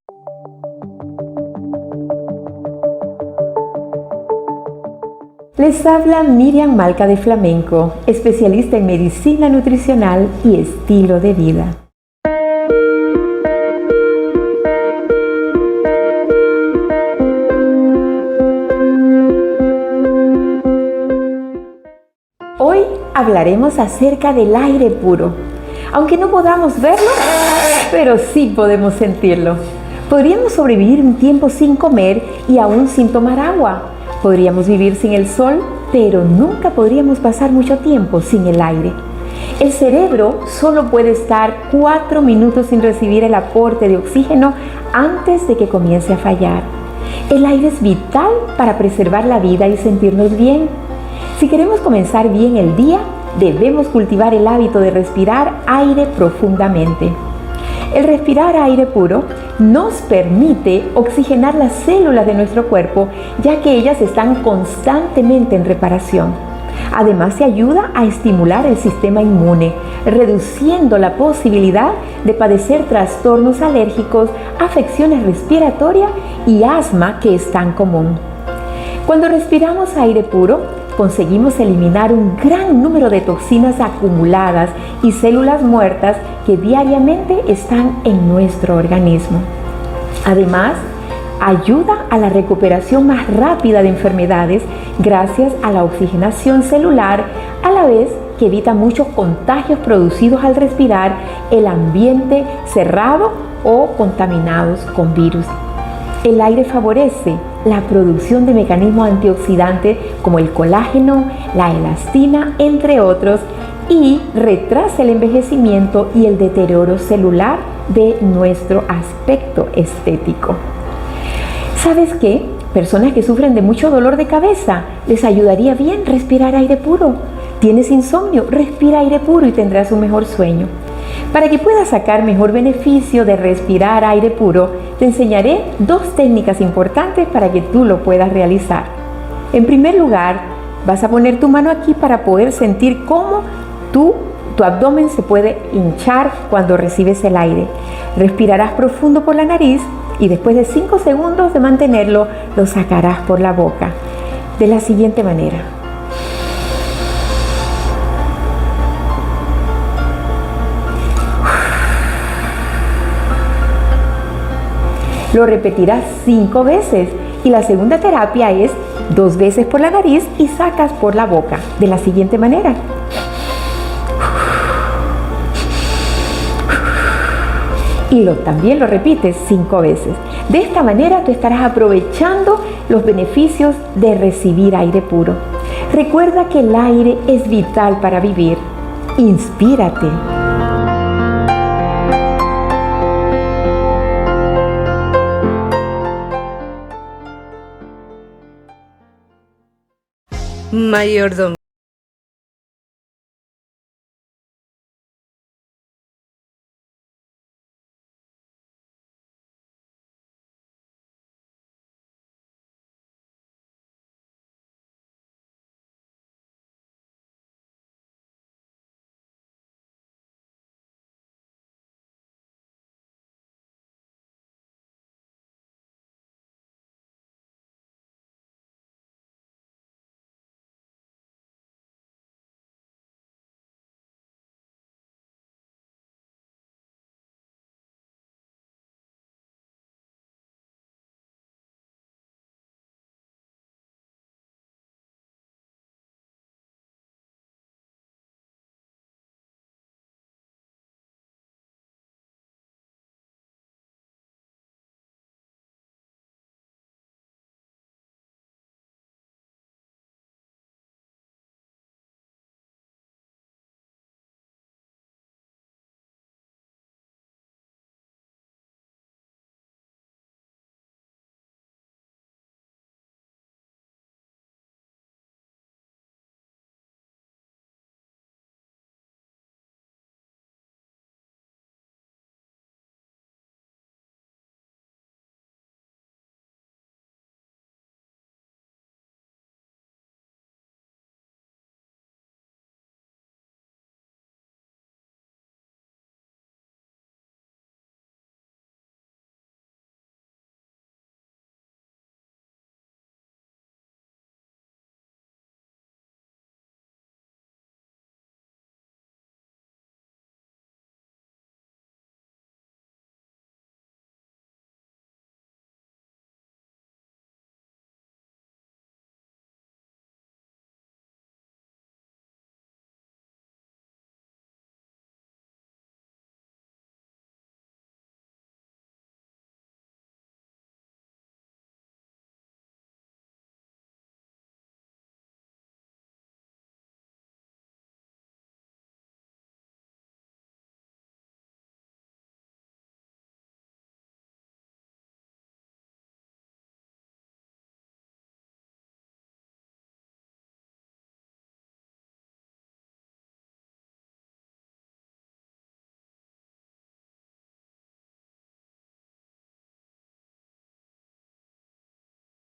Les habla Miriam Malca de Flamenco, especialista en medicina nutricional y estilo de vida. Hoy hablaremos acerca del aire puro. Aunque no podamos verlo, pero sí podemos sentirlo. Podríamos sobrevivir un tiempo sin comer y aún sin tomar agua. Podríamos vivir sin el sol, pero nunca podríamos pasar mucho tiempo sin el aire. El cerebro solo puede estar 4 minutos sin recibir el aporte de oxígeno antes de que comience a fallar. El aire es vital para preservar la vida y sentirnos bien. Si queremos comenzar bien el día, debemos cultivar el hábito de respirar aire profundamente. El respirar aire puro nos permite oxigenar las células de nuestro cuerpo, ya que ellas están constantemente en reparación. Además, se ayuda a estimular el sistema inmune, reduciendo la posibilidad de padecer trastornos alérgicos, afecciones respiratorias y asma, que es tan común. Cuando respiramos aire puro, conseguimos eliminar un gran número de toxinas acumuladas y células muertas que diariamente están en nuestro organismo. Además, ayuda a la recuperación más rápida de enfermedades gracias a la oxigenación celular, a la vez que evita muchos contagios producidos al respirar el ambiente cerrado o contaminados con virus. El aire favorece la producción de mecanismos antioxidantes como el colágeno, la elastina, entre otros, y retrasa el envejecimiento y el deterioro celular de nuestro aspecto estético. ¿Sabes qué? Personas que sufren de mucho dolor de cabeza, les ayudaría bien respirar aire puro. ¿Tienes insomnio? Respira aire puro y tendrás un mejor sueño. Para que puedas sacar mejor beneficio de respirar aire puro, te enseñaré 2 técnicas importantes para que tú lo puedas realizar. En primer lugar, vas a poner tu mano aquí para poder sentir cómo tu abdomen se puede hinchar cuando recibes el aire. Respirarás profundo por la nariz y después de 5 segundos de mantenerlo, lo sacarás por la boca. De la siguiente manera. Lo repetirás 5 veces y la segunda terapia es 2 veces por la nariz y sacas por la boca, de la siguiente manera. Y también lo repites 5 veces. De esta manera tú estarás aprovechando los beneficios de recibir aire puro. Recuerda que el aire es vital para vivir. Inspírate. mayordomía.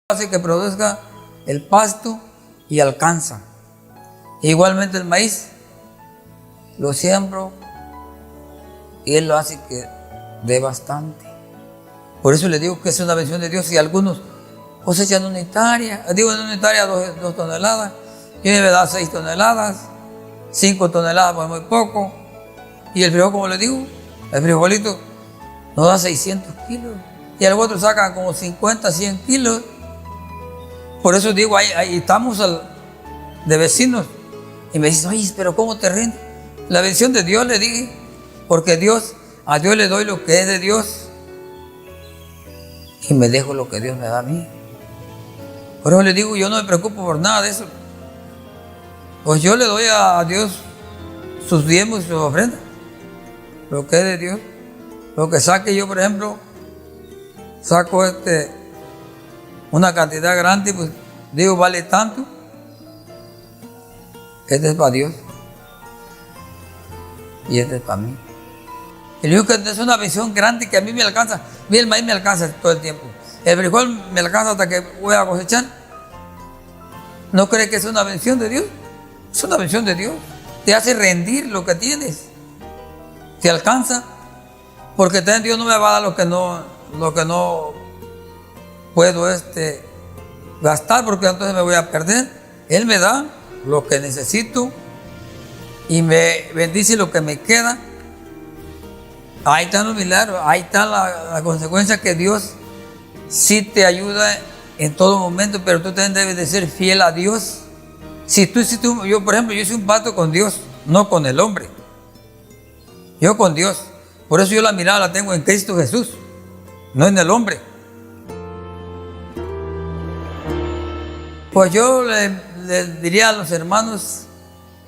Hace que produzca el pasto y alcanza. Igualmente el maíz lo siembro y Él lo hace que dé bastante. Por eso le digo que es una bendición de Dios. Y algunos cosechan una hectárea, dos toneladas, y me da 6 toneladas, 5 toneladas pues muy poco. Y el frijol, como le digo, el frijolito nos da 600 kilos. Y el otro sacan como 50, 100 kilos. Por eso digo, ahí estamos de vecinos. Y me dicen, oye, pero ¿cómo te rinde? La bendición de Dios, le dije, porque a Dios le doy lo que es de Dios y me dejo lo que Dios me da a mí. Por eso le digo, yo no me preocupo por nada de eso. Pues yo le doy a Dios sus diezmos y sus ofrendas, lo que es de Dios. Lo que saque yo, por ejemplo, saco una cantidad grande, pues digo, vale tanto. Este es para Dios y este es para mí. Y le digo que es una bendición grande que a mí me alcanza. Mira, el maíz me alcanza todo el tiempo. El frijol me alcanza hasta que voy a cosechar. ¿No crees que es una bendición de Dios? Es una bendición de Dios. Te hace rendir lo que tienes. Te alcanza. Porque Dios no me va a dar lo que no puedo gastar, porque entonces me voy a perder. Él me da lo que necesito y me bendice lo que me queda. Ahí están los milagros, ahí está la consecuencia, que Dios sí te ayuda en todo momento, pero tú también debes de ser fiel a Dios. Yo, por ejemplo, yo soy un pacto con Dios, no con el hombre. Yo con Dios. Por eso yo la mirada la tengo en Cristo Jesús, no en el hombre. Pues yo le diría a los hermanos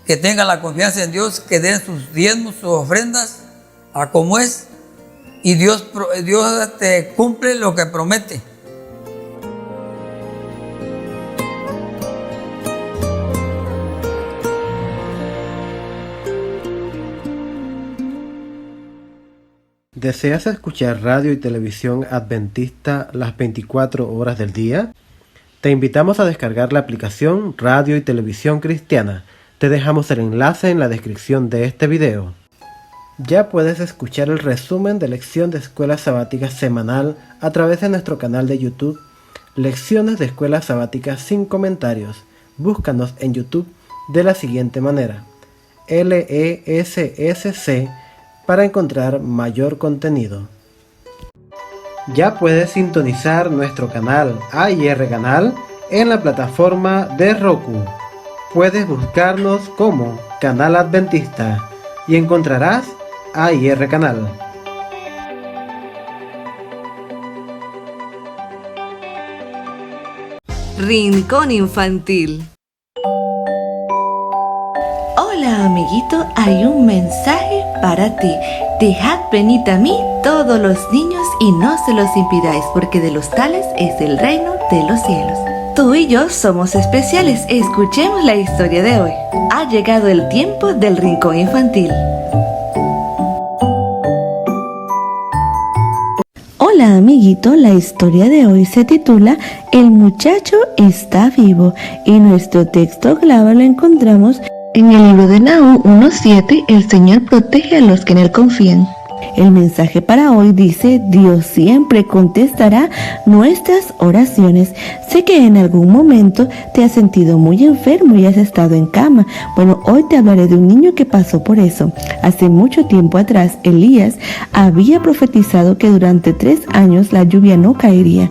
que tengan la confianza en Dios, que den sus diezmos, sus ofrendas a como es, y Dios cumple lo que promete. ¿Deseas escuchar radio y televisión adventista las 24 horas del día? Te invitamos a descargar la aplicación Radio y Televisión Cristiana. Te dejamos el enlace en la descripción de este video. Ya puedes escuchar el resumen de lección de escuela sabática semanal a través de nuestro canal de YouTube, Lecciones de Escuela Sabática sin comentarios. Búscanos en YouTube de la siguiente manera: LESSC, para encontrar mayor contenido. Ya puedes sintonizar nuestro canal AIR Canal en la plataforma de Roku. Puedes buscarnos como Canal Adventista y encontrarás AIR Canal. Rincón Infantil. Hola amiguito, hay un mensaje para ti. Dejad venid a mí todos los niños y no se los impidáis, porque de los tales es el reino de los cielos. Tú y yo somos especiales. Escuchemos la historia de hoy. Ha llegado el tiempo del Rincón Infantil. Hola amiguito, la historia de hoy se titula El muchacho está vivo y nuestro texto clave lo encontramos en el libro de Nahum 1:7. El Señor protege a los que en Él confían. El mensaje para hoy dice: Dios siempre contestará nuestras oraciones. Sé que en algún momento te has sentido muy enfermo y has estado en cama. Bueno, hoy te hablaré de un niño que pasó por eso. Hace mucho tiempo atrás, Elías había profetizado que durante 3 años la lluvia no caería.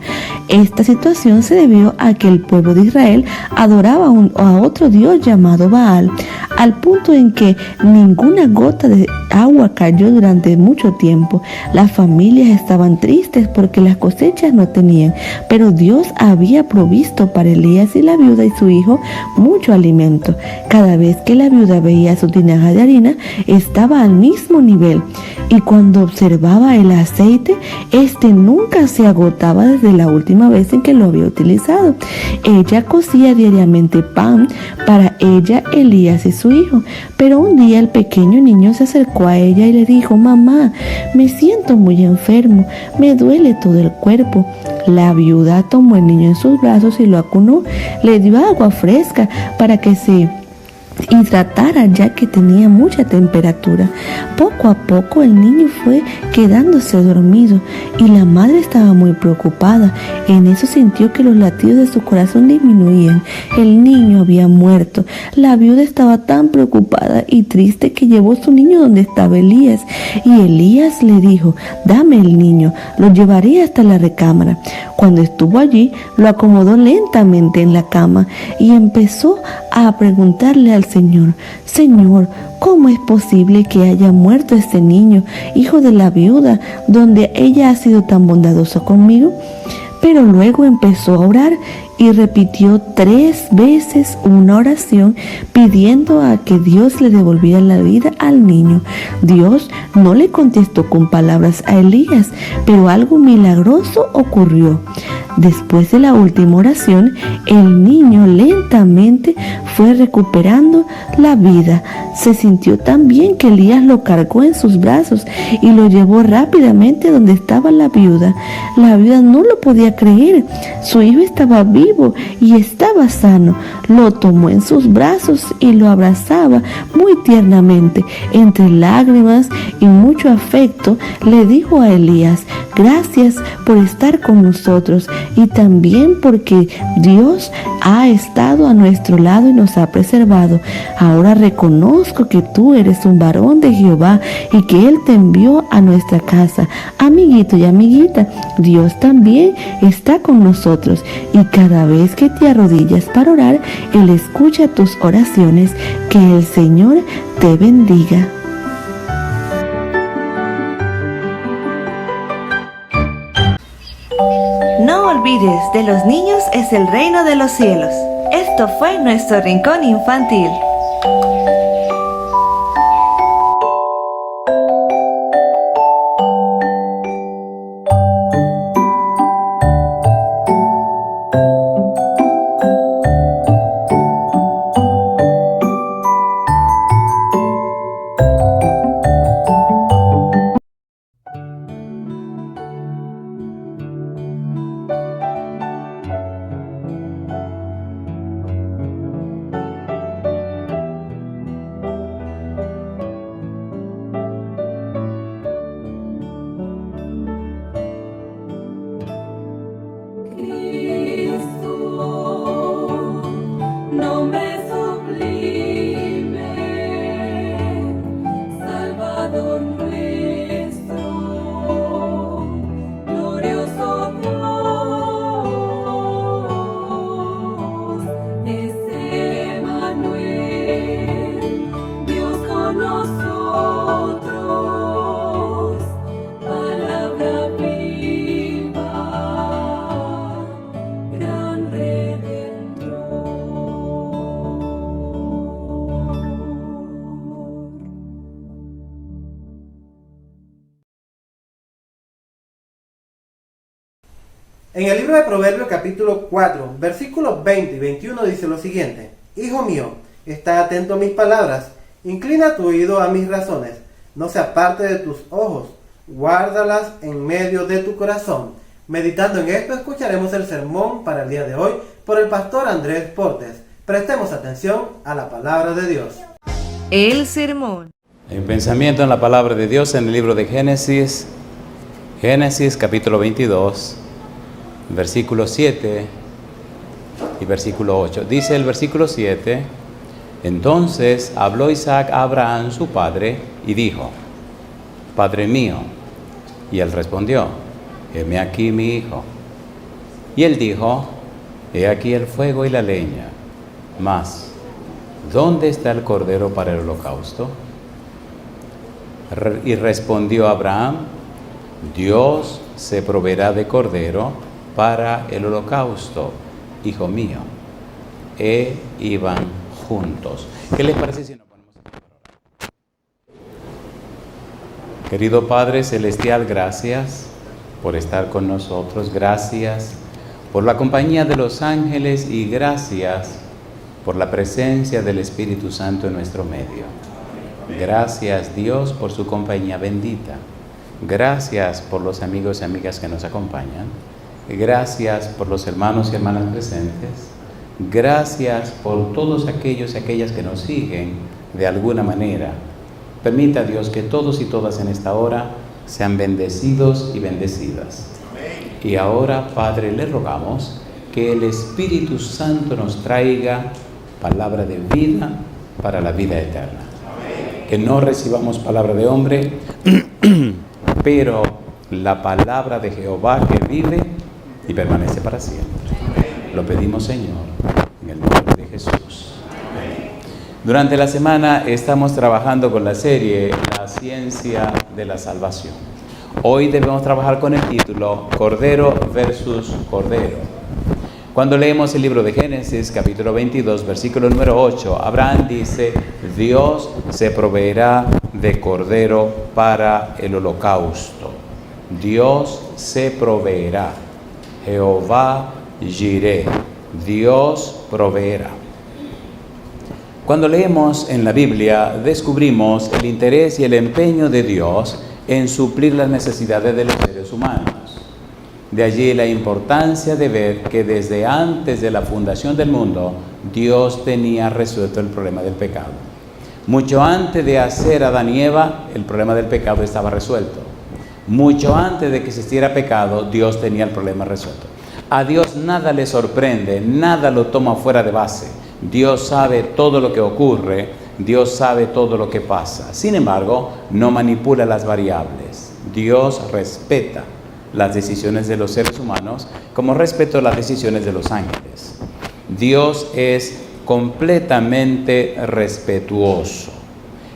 Esta situación se debió a que el pueblo de Israel adoraba a otro dios llamado Baal, al punto en que ninguna gota de agua cayó durante mucho tiempo. Las familias estaban tristes porque las cosechas no tenían, pero Dios había provisto para Elías y la viuda y su hijo mucho alimento. Cada vez que la viuda veía su tinaja de harina, estaba al mismo nivel, y cuando observaba el aceite, este nunca se agotaba desde la última vez en que lo había utilizado. Ella cocía diariamente pan para ella, Elías y su hijo, pero un día el pequeño niño se acercó a ella y le dijo: mamá, me siento muy enfermo, me duele todo el cuerpo. La viuda tomó el niño en sus brazos y lo acunó, le dio agua fresca para que se hidratara, ya que tenía mucha temperatura. Poco a poco el niño fue quedándose dormido y la madre estaba muy preocupada. En eso sintió que los latidos de su corazón disminuían. El niño había muerto. La viuda estaba tan preocupada y triste que llevó a su niño donde estaba Elías, y Elías le dijo: dame el niño, lo llevaré hasta la recámara. Cuando estuvo allí, lo acomodó lentamente en la cama y empezó a preguntarle al Señor: Señor, ¿cómo es posible que haya muerto este niño, hijo de la viuda, donde ella ha sido tan bondadosa conmigo? Pero luego empezó a orar y repitió 3 veces una oración pidiendo a que Dios le devolviera la vida al niño. Dios no le contestó con palabras a Elías, pero algo milagroso ocurrió. Después de la última oración, el niño lentamente fue recuperando la vida. Se sintió tan bien que Elías lo cargó en sus brazos y lo llevó rápidamente donde estaba la viuda. La viuda no lo podía creer. Su hijo estaba vivo y estaba sano. Lo tomó en sus brazos y lo abrazaba muy tiernamente. Entre lágrimas y mucho afecto, le dijo a Elías: gracias por estar con nosotros y también porque Dios ha estado a nuestro lado y nos ha preservado. Ahora reconozco que tú eres un varón de Jehová y que Él te envió a nuestra casa. Amiguito y amiguita, Dios también está con nosotros, y cada vez que te arrodillas para orar, Él escucha tus oraciones. Que el Señor te bendiga. No olvides, de los niños es el reino de los cielos. Esto fue nuestro Rincón Infantil. En el libro de Proverbios capítulo 4, versículos 20 y 21 dice lo siguiente: Hijo mío, está atento a mis palabras, inclina tu oído a mis razones, no se aparte de tus ojos, guárdalas en medio de tu corazón. Meditando en esto, escucharemos el sermón para el día de hoy por el pastor Andrés Portes. Prestemos atención a la palabra de Dios. El sermón. Hay un pensamiento en la palabra de Dios en el libro de Génesis, capítulo 22, versículo 7 y versículo 8. Dice el versículo 7: Entonces habló Isaac a Abraham su padre y dijo: Padre mío. Y él respondió: Heme aquí mi hijo. Y él dijo: He aquí el fuego y la leña, mas ¿dónde está el cordero para el holocausto? Y respondió Abraham: Dios se proveerá de cordero para el holocausto, hijo mío. E iban juntos. ¿Qué les parece si nos ponemos aquí para orar? Querido Padre Celestial, gracias por estar con nosotros, gracias por la compañía de los ángeles y gracias por la presencia del Espíritu Santo en nuestro medio. Gracias, Dios, por su compañía bendita. Gracias por los amigos y amigas que nos acompañan. Gracias por los hermanos y hermanas presentes. Gracias por todos aquellos y aquellas que nos siguen de alguna manera. Permita, Dios, que todos y todas en esta hora sean bendecidos y bendecidas. Y ahora, Padre, le rogamos que el Espíritu Santo nos traiga palabra de vida para la vida eterna. Que no recibamos palabra de hombre, pero la palabra de Jehová que vive y permanece para siempre. Lo pedimos, Señor, en el nombre de Jesús. Durante la semana estamos trabajando con la serie La Ciencia de la Salvación. Hoy debemos trabajar con el título Cordero versus Cordero. Cuando leemos el libro de Génesis, capítulo 22, versículo número 8, Abraham dice: Dios se proveerá de cordero para el holocausto. Dios se proveerá. Jehová Jireh. Dios proveerá. Cuando leemos en la Biblia, descubrimos el interés y el empeño de Dios en suplir las necesidades de los seres humanos. De allí la importancia de ver que desde antes de la fundación del mundo, Dios tenía resuelto el problema del pecado. Mucho antes de hacer Adán y Eva, el problema del pecado estaba resuelto. Mucho antes de que existiera pecado, Dios tenía el problema resuelto. A Dios nada le sorprende, nada lo toma fuera de base. Dios sabe todo lo que ocurre, Dios sabe todo lo que pasa. Sin embargo, no manipula las variables. Dios respeta las decisiones de los seres humanos como respetó las decisiones de los ángeles. Dios es completamente respetuoso.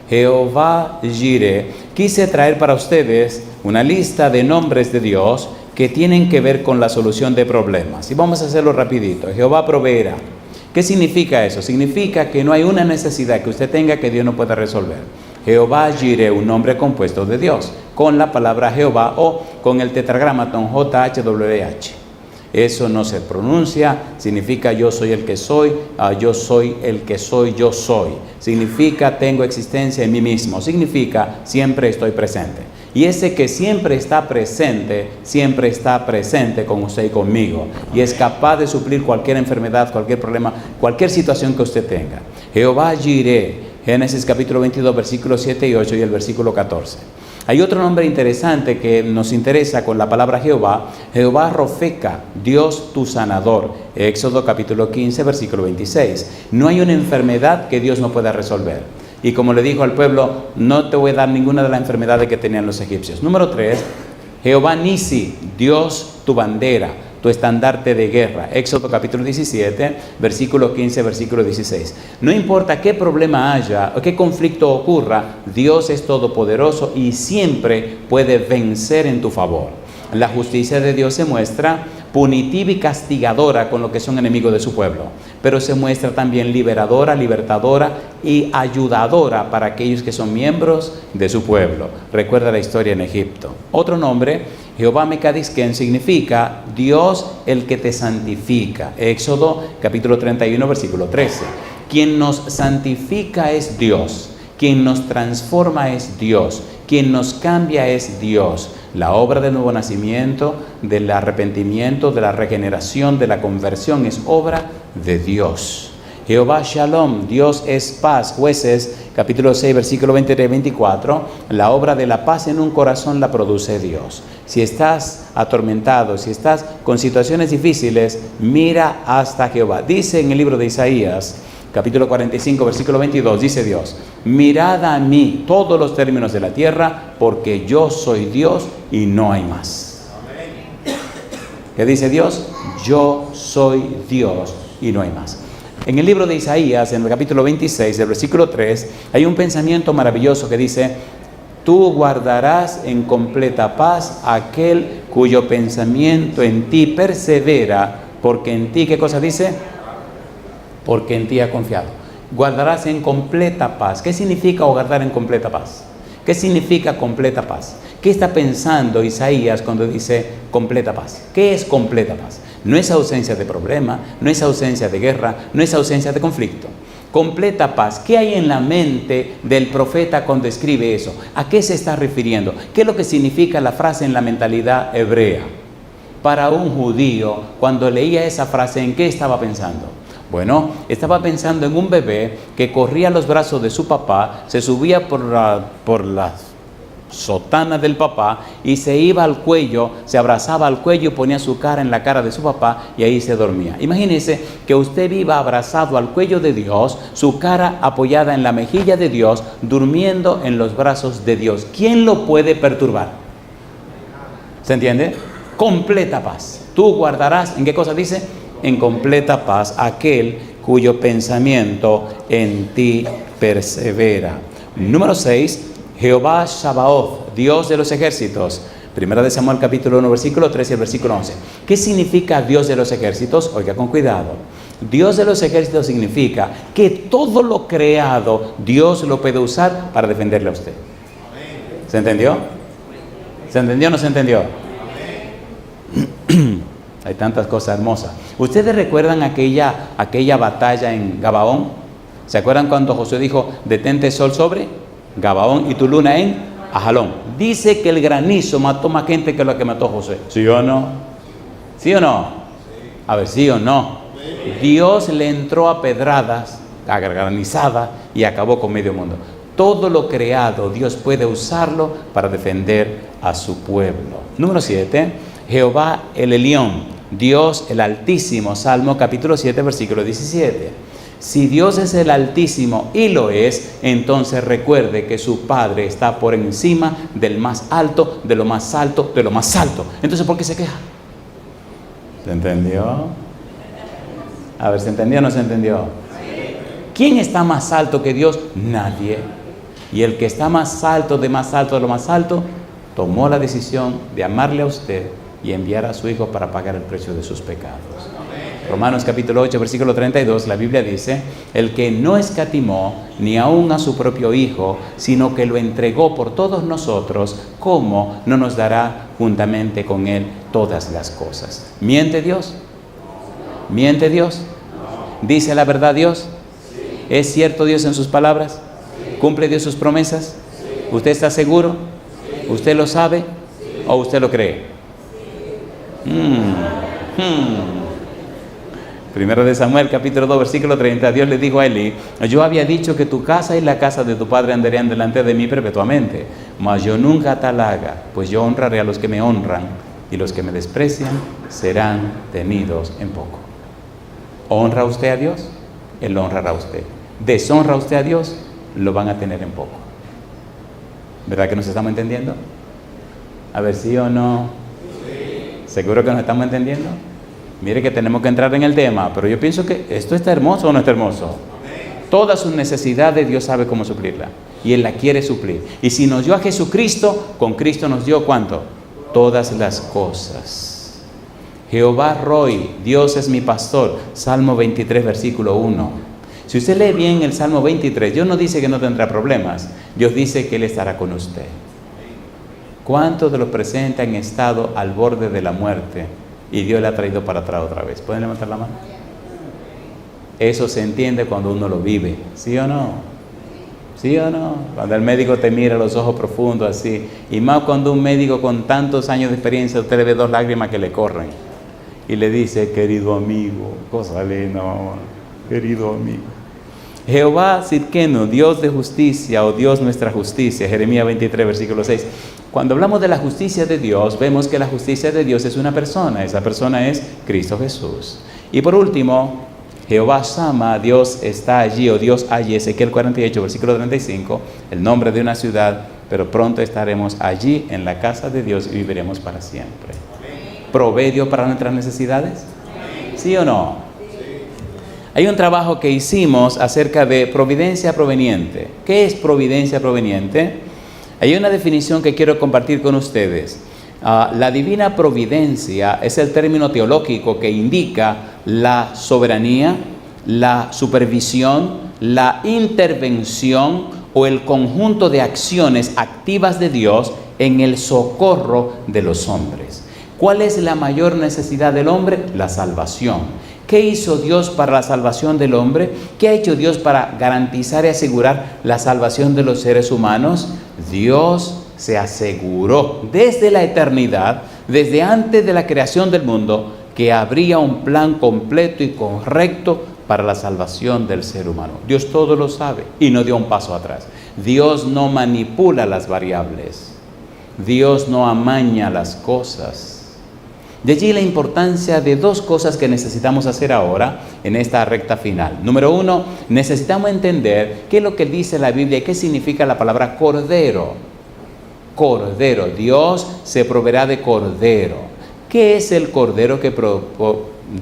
Jehová Jireh. Quise traer para ustedes una lista de nombres de Dios que tienen que ver con la solución de problemas. Y vamos a hacerlo rapidito. Jehová proveerá. ¿Qué significa eso? Significa que no hay una necesidad que usted tenga que Dios no pueda resolver. Jehová Jireh, un nombre compuesto de Dios, con la palabra Jehová o con el tetragramatón JHWH. Eso no se pronuncia, significa yo soy el que soy, yo soy el que soy, yo soy. Significa tengo existencia en mí mismo, significa siempre estoy presente. Y ese que siempre está presente con usted y conmigo. Y es capaz de suplir cualquier enfermedad, cualquier problema, cualquier situación que usted tenga. Jehová Jireh, Génesis capítulo 22, versículos 7 y 8 y el versículo 14. Hay otro nombre interesante que nos interesa con la palabra Jehová. Jehová Rofeca, Dios tu sanador. Éxodo capítulo 15, versículo 26. No hay una enfermedad que Dios no pueda resolver. Y como le dijo al pueblo, no te voy a dar ninguna de las enfermedades que tenían los egipcios. Número 3, Jehová Nisi, Dios tu bandera, tu estandarte de guerra. Éxodo capítulo 17, versículo 15, versículo 16. No importa qué problema haya o qué conflicto ocurra, Dios es todopoderoso y siempre puede vencer en tu favor. La justicia de Dios se muestra punitiva y castigadora con los que son enemigos de su pueblo, pero se muestra también liberadora, libertadora y ayudadora para aquellos que son miembros de su pueblo. Recuerda la historia en Egipto. Otro nombre Jehová Mekadisken significa Dios el que te santifica. Éxodo capítulo 31, versículo 13. Quien nos santifica es Dios. Quien nos transforma es Dios. Quien nos cambia es Dios. La obra del nuevo nacimiento, del arrepentimiento, de la regeneración, de la conversión es obra de Dios. Jehová Shalom, Dios es paz. Jueces capítulo 6, versículo 23-24, la obra de la paz en un corazón la produce Dios. Si estás atormentado, si estás con situaciones difíciles, mira hasta Jehová. Dice en el libro de Isaías, capítulo 45, versículo 22, dice Dios: mirad a mí todos los términos de la tierra, porque yo soy Dios y no hay más. ¿Qué dice Dios? Yo soy Dios y no hay más. En el libro de Isaías, en el capítulo 26, del versículo 3, hay un pensamiento maravilloso que dice: tú guardarás en completa paz aquel cuyo pensamiento en ti persevera, porque en ti, ¿qué cosa dice? Porque en ti ha confiado. Guardarás en completa paz. ¿Qué significa guardar en completa paz? ¿Qué significa completa paz? ¿Qué está pensando Isaías cuando dice completa paz? ¿Qué es completa paz? No es ausencia de problema, no es ausencia de guerra, no es ausencia de conflicto. Completa paz. ¿Qué hay en la mente del profeta cuando escribe eso? ¿A qué se está refiriendo? ¿Qué es lo que significa la frase en la mentalidad hebrea? Para un judío, cuando leía esa frase, ¿en qué estaba pensando? Bueno, estaba pensando en un bebé que corría a los brazos de su papá, se subía por la sotana del papá y se iba al cuello, se abrazaba al cuello y ponía su cara en la cara de su papá y ahí se dormía. Imagínese que usted viva abrazado al cuello de Dios, su cara apoyada en la mejilla de Dios, durmiendo en los brazos de Dios. ¿Quién lo puede perturbar? ¿Se entiende? Completa paz. Tú guardarás, ¿en qué cosa dice? En completa paz aquel cuyo pensamiento en ti persevera. Número 6, Jehová Sabaoth, Dios de los ejércitos. Primera de Samuel capítulo 1, versículo 13 y el versículo 11. ¿Qué significa Dios de los ejércitos? Oiga con cuidado. Dios de los ejércitos significa que todo lo creado Dios lo puede usar para defenderle a usted. ¿Se entendió? ¿Se entendió o no se entendió? Hay tantas cosas hermosas. ¿Ustedes recuerdan aquella batalla en Gabaón? ¿Se acuerdan cuando Josué dijo: detente sol sobre Gabaón y tu luna en Ajalón? Dice que el granizo mató más gente que lo que mató Josué. ¿Sí o no? ¿Sí o no? A ver, ¿sí o no? Dios le entró a pedradas, a granizada, y acabó con medio mundo. Todo lo creado Dios puede usarlo para defender a su pueblo. Número 7, Jehová el Elión, Dios el Altísimo. Salmo capítulo 7, versículo 17. Si Dios es el Altísimo y lo es, entonces recuerde que su Padre está por encima del más alto, de lo más alto, de lo más alto. Entonces, ¿por qué se queja? ¿Se entendió? A ver, ¿se entendió o no se entendió? ¿Quién está más alto que Dios? Nadie. Y el que está más alto de lo más alto, tomó la decisión de amarle a usted y enviar a su Hijo para pagar el precio de sus pecados. Romanos capítulo 8, versículo 32, la Biblia dice: el que no escatimó ni aun a su propio Hijo, sino que lo entregó por todos nosotros, ¿cómo no nos dará juntamente con Él todas las cosas? ¿Miente Dios? ¿Miente Dios? ¿Dice la verdad Dios? ¿Es cierto Dios en sus palabras? ¿Cumple Dios sus promesas? ¿Usted está seguro? ¿Usted lo sabe o usted lo cree? Primero de Samuel capítulo 2 versículo 30, Dios le dijo a Elí: yo había dicho que tu casa y la casa de tu padre andarían delante de mí perpetuamente, mas yo nunca tal haga, pues yo honraré a los que me honran y los que me desprecian serán tenidos en poco. ¿Honra usted a Dios? Él lo honrará a usted. ¿Deshonra usted a Dios? Lo van a tener en poco. ¿Verdad que nos estamos entendiendo? A ver, ¿sí o no? ¿Seguro que nos estamos entendiendo? Mire que tenemos que entrar en el tema, pero yo pienso que esto está hermoso o no está hermoso. Todas sus necesidades Dios sabe cómo suplirla y Él la quiere suplir. Y si nos dio a Jesucristo, con Cristo nos dio ¿cuánto? Todas las cosas. Jehová Roy, Dios es mi pastor. Salmo 23 versículo 1. Si usted lee bien el Salmo 23, Dios no dice que no tendrá problemas. Dios dice que Él estará con usted. ¿Cuántos de los presentes han estado al borde de la muerte y Dios le ha traído para atrás otra vez? ¿Pueden levantar la mano? Eso se entiende cuando uno lo vive, ¿sí o no? ¿Sí o no? Cuando el médico te mira a los ojos profundos así, y más cuando un médico con tantos años de experiencia, usted le ve 2 lágrimas que le corren y le dice, querido amigo, cosa linda, mamá, querido amigo. Jehová Sidkenu, Dios de justicia o Dios nuestra justicia, Jeremías 23, versículo 6. Cuando hablamos de la justicia de Dios, vemos que la justicia de Dios es una persona, esa persona es Cristo Jesús. Y por último, Jehová Sama, Dios está allí, o Dios allí, Ezequiel 48, versículo 35, el nombre de una ciudad, pero pronto estaremos allí en la casa de Dios y viviremos para siempre. ¿Provee Dios para nuestras necesidades? ¿Sí o no? Hay un trabajo que hicimos acerca de providencia proveniente. ¿Qué es providencia proveniente? Hay una definición que quiero compartir con ustedes. La divina providencia es el término teológico que indica la soberanía, la supervisión, la intervención o el conjunto de acciones activas de Dios en el socorro de los hombres. ¿Cuál es la mayor necesidad del hombre? La salvación. ¿Qué hizo Dios para la salvación del hombre? ¿Qué ha hecho Dios para garantizar y asegurar la salvación de los seres humanos? Dios se aseguró desde la eternidad, desde antes de la creación del mundo, que habría un plan completo y correcto para la salvación del ser humano. Dios todo lo sabe y no dio un paso atrás. Dios no manipula las variables. Dios no amaña las cosas. De allí la importancia de 2 cosas que necesitamos hacer ahora en esta recta final. Número 1, necesitamos entender qué es lo que dice la Biblia y qué significa la palabra cordero. Cordero, Dios se proveerá de cordero. ¿Qué es el cordero que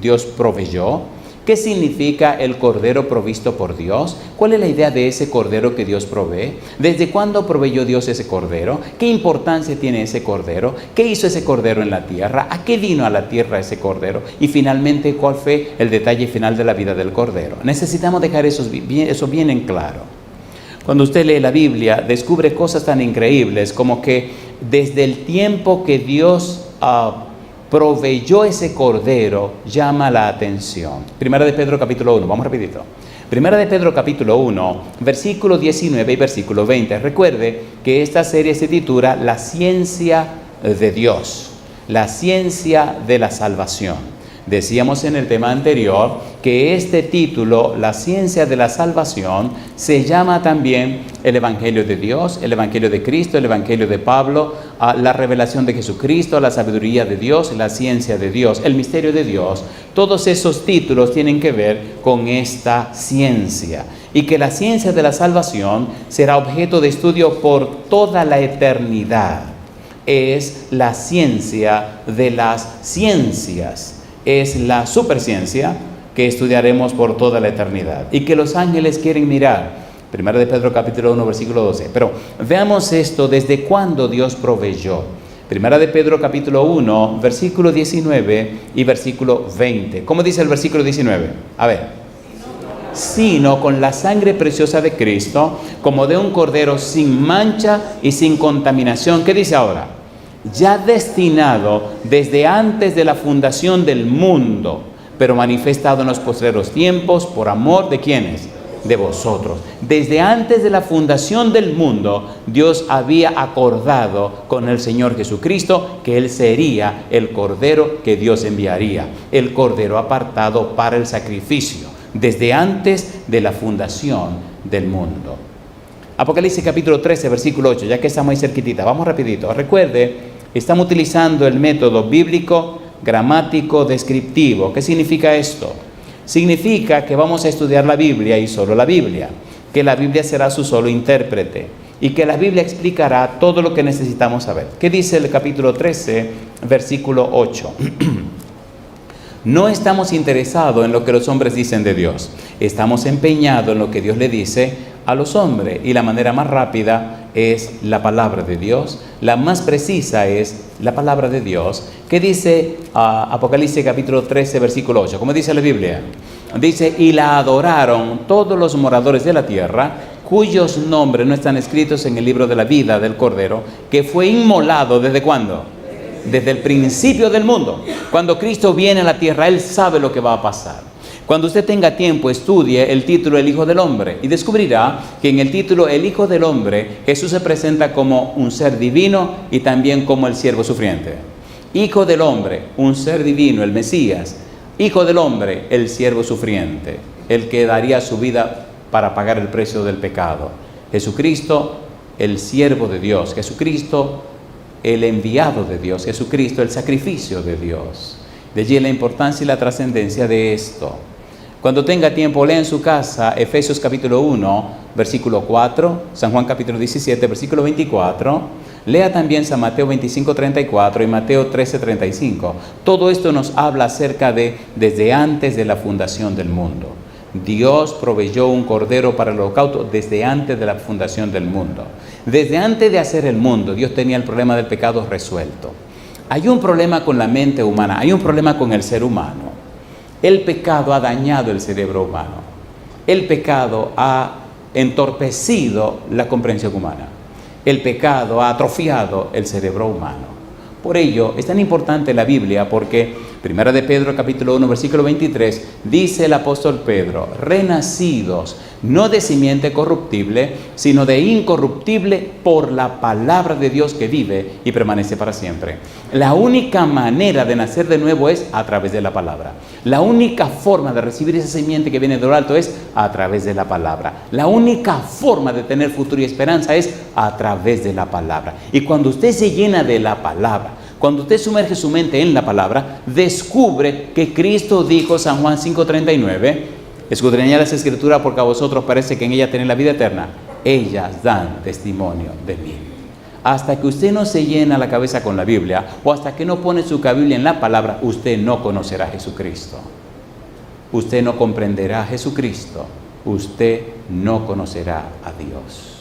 Dios proveyó? ¿Qué significa el cordero provisto por Dios? ¿Cuál es la idea de ese cordero que Dios provee? ¿Desde cuándo proveyó Dios ese cordero? ¿Qué importancia tiene ese cordero? ¿Qué hizo ese cordero en la tierra? ¿A qué vino a la tierra ese cordero? Y finalmente, ¿cuál fue el detalle final de la vida del cordero? Necesitamos dejar eso bien en claro. Cuando usted lee la Biblia, descubre cosas tan increíbles como que desde el tiempo que Dios proveyó ese cordero, llama la atención. Primera de Pedro capítulo 1, vamos rapidito. Primera de Pedro capítulo 1, versículo 19 y versículo 20. Recuerde que esta serie se titula La ciencia de Dios, la ciencia de la salvación. Decíamos en el tema anterior que este título, la ciencia de la salvación, se llama también el Evangelio de Dios, el Evangelio de Cristo, el Evangelio de Pablo, la revelación de Jesucristo, la sabiduría de Dios, la ciencia de Dios, el misterio de Dios. Todos esos títulos tienen que ver con esta ciencia. Y que la ciencia de la salvación será objeto de estudio por toda la eternidad. Es la ciencia de las ciencias. Es la superciencia que estudiaremos por toda la eternidad y que los ángeles quieren mirar. Primera de Pedro capítulo 1 versículo 12. Pero veamos esto, desde cuándo Dios proveyó. Primera de Pedro capítulo 1 versículo 19 y versículo 20. ¿Cómo dice el versículo 19? A ver. Sino con la sangre preciosa de Cristo, como de un cordero sin mancha y sin contaminación. ¿Qué dice ahora? Ya destinado desde antes de la fundación del mundo, pero manifestado en los postreros tiempos por amor de ¿quiénes? De vosotros. Desde antes de la fundación del mundo, Dios había acordado con el Señor Jesucristo que Él sería el Cordero que Dios enviaría, el Cordero apartado para el sacrificio, desde antes de la fundación del mundo. Apocalipsis capítulo 13, versículo 8, ya que estamos ahí cerquitita, vamos rapidito. Recuerde, estamos utilizando el método bíblico, gramático, descriptivo. ¿Qué significa esto? Significa que vamos a estudiar la Biblia y solo la Biblia, que la Biblia será su solo intérprete y que la Biblia explicará todo lo que necesitamos saber. ¿Qué dice el capítulo 13, versículo 8? No estamos interesados en lo que los hombres dicen de Dios. Estamos empeñados en lo que Dios le dice a los hombres. Y la manera más rápida es la palabra de Dios. La más precisa es la palabra de Dios. ¿Qué dice Apocalipsis capítulo 13, versículo 8? ¿Cómo dice la Biblia? Dice, y la adoraron todos los moradores de la tierra cuyos nombres no están escritos en el libro de la vida del Cordero, que fue inmolado ¿desde cuándo? Desde el principio del mundo. Cuando Cristo viene a la tierra, Él sabe lo que va a pasar. Cuando usted tenga tiempo, estudie el título El Hijo del Hombre y descubrirá que en el título El Hijo del Hombre, Jesús se presenta como un ser divino y también como el siervo sufriente. Hijo del Hombre, un ser divino, el Mesías. Hijo del Hombre, el siervo sufriente, el que daría su vida para pagar el precio del pecado. Jesucristo, el siervo de Dios. Jesucristo, el enviado de Dios. Jesucristo, el sacrificio de Dios. De allí la importancia y la trascendencia de esto. Cuando tenga tiempo, lea en su casa Efesios capítulo 1, versículo 4, San Juan capítulo 17, versículo 24. Lea también San Mateo 25, 34 y Mateo 13, 35. Todo esto nos habla acerca de desde antes de la fundación del mundo. Dios proveyó un cordero para el holocausto desde antes de la fundación del mundo. Desde antes de hacer el mundo, Dios tenía el problema del pecado resuelto. Hay un problema con la mente humana, hay un problema con el ser humano. El pecado ha dañado el cerebro humano. El pecado ha entorpecido la comprensión humana. El pecado ha atrofiado el cerebro humano. Por ello, es tan importante la Biblia porque, 1 de Pedro capítulo 1, versículo 23, dice el apóstol Pedro, renacidos, no de simiente corruptible, sino de incorruptible por la palabra de Dios que vive y permanece para siempre. La única manera de nacer de nuevo es a través de la palabra. La única forma de recibir esa simiente que viene de lo alto es a través de la palabra. La única forma de tener futuro y esperanza es a través de la palabra. Y cuando usted se llena de la palabra, cuando usted sumerge su mente en la palabra, descubre que Cristo dijo, San Juan 5:39, escudriñad las Escrituras porque a vosotros parece que en ellas tenéis la vida eterna. Ellas dan testimonio de mí. Hasta que usted no se llena la cabeza con la Biblia o hasta que no pone su Biblia en la palabra, usted no conocerá a Jesucristo. Usted no comprenderá a Jesucristo. Usted no conocerá a Dios.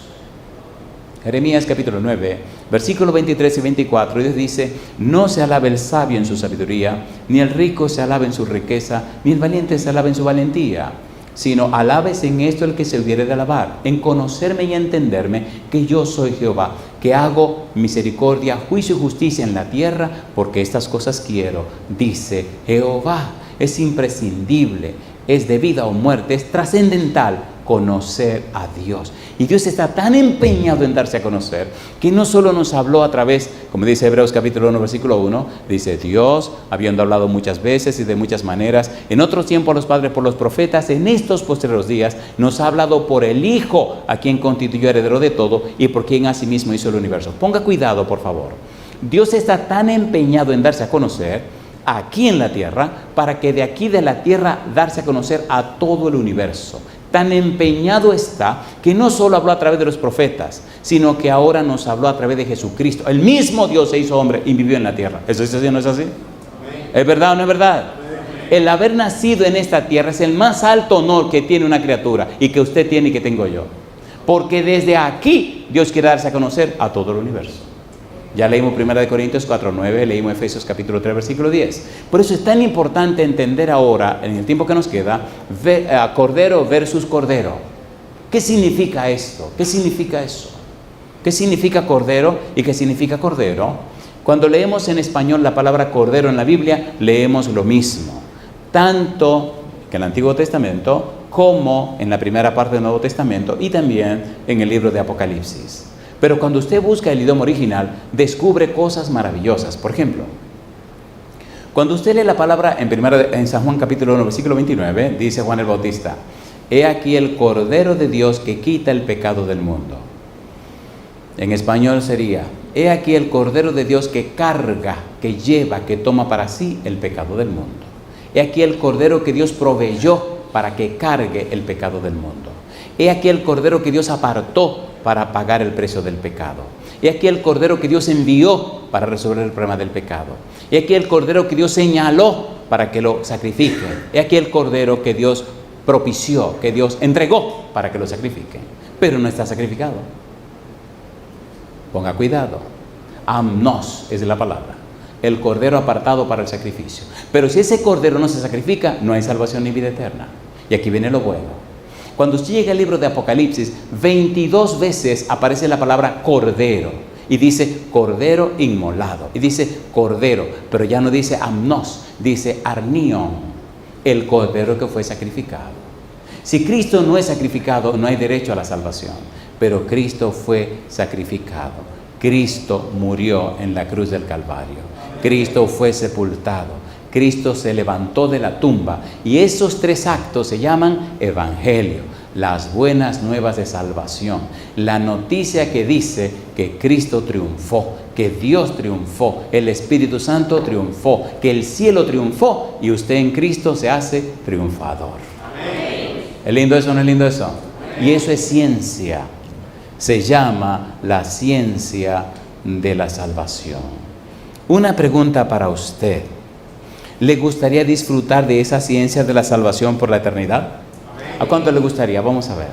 Jeremías capítulo 9, versículos 23 y 24, Dios dice, no se alabe el sabio en su sabiduría, ni el rico se alabe en su riqueza, ni el valiente se alabe en su valentía, sino alabes en esto el que se hubiere de alabar, en conocerme y entenderme que yo soy Jehová, que hago misericordia, juicio y justicia en la tierra, porque estas cosas quiero, dice Jehová. Es imprescindible, es de vida o muerte, es trascendental conocer a Dios. Y Dios está tan empeñado en darse a conocer que no solo nos habló a través, como dice Hebreos capítulo 1, versículo 1, dice Dios, habiendo hablado muchas veces y de muchas maneras, en otros tiempos los padres por los profetas, en estos postreros días nos ha hablado por el Hijo, a quien constituyó heredero de todo y por quien asimismo hizo el universo. Ponga cuidado, por favor. Dios está tan empeñado en darse a conocer aquí en la tierra, para que de aquí de la tierra darse a conocer a todo el universo. Tan empeñado está que no solo habló a través de los profetas, sino que ahora nos habló a través de Jesucristo. El mismo Dios se hizo hombre y vivió en la tierra. ¿Eso es así o no es así? ¿Es verdad o no es verdad? El haber nacido en esta tierra es el más alto honor que tiene una criatura y que usted tiene y que tengo yo. Porque desde aquí Dios quiere darse a conocer a todo el universo. Ya leímos 1 Corintios 4:9, leímos Efesios capítulo 3, versículo 10. Por eso es tan importante entender ahora, en el tiempo que nos queda, cordero versus cordero. ¿Qué significa esto? ¿Qué significa eso? ¿Qué significa cordero y qué significa cordero? Cuando leemos en español la palabra cordero en la Biblia, leemos lo mismo. Tanto que en el Antiguo Testamento como en la primera parte del Nuevo Testamento y también en el libro de Apocalipsis. Pero cuando usted busca el idioma original, descubre cosas maravillosas. Por ejemplo, cuando usted lee la palabra en San Juan capítulo 1, versículo 29, dice Juan el Bautista, he aquí el Cordero de Dios que quita el pecado del mundo. En español sería, he aquí el Cordero de Dios que carga, que lleva, que toma para sí el pecado del mundo. He aquí el Cordero que Dios proveyó para que cargue el pecado del mundo. He aquí el Cordero que Dios apartó para pagar el precio del pecado. He aquí el Cordero que Dios envió para resolver el problema del pecado. He aquí el Cordero que Dios señaló para que lo sacrifique. He aquí el Cordero que Dios propició, que Dios entregó para que lo sacrifique. Pero no está sacrificado. Ponga cuidado. Amnos es la palabra. El Cordero apartado para el sacrificio. Pero si ese Cordero no se sacrifica, no hay salvación ni vida eterna. Y aquí viene lo bueno. Cuando usted llega al libro de Apocalipsis, 22 veces aparece la palabra cordero. Y dice cordero inmolado. Y dice cordero, pero ya no dice amnos, dice arnión, el cordero que fue sacrificado. Si Cristo no es sacrificado, no hay derecho a la salvación. Pero Cristo fue sacrificado. Cristo murió en la cruz del Calvario. Cristo fue sepultado. Cristo se levantó de la tumba. Y esos 3 actos se llaman evangelio. Las buenas nuevas de salvación. La noticia que dice que Cristo triunfó, que Dios triunfó, el Espíritu Santo triunfó, que el cielo triunfó y usted en Cristo se hace triunfador. Amén. ¿Es lindo eso o no es lindo eso? Y eso es ciencia. Se llama la ciencia de la salvación. Una pregunta para usted. ¿Le gustaría disfrutar de esa ciencia de la salvación por la eternidad? ¿A cuánto le gustaría? Vamos a ver.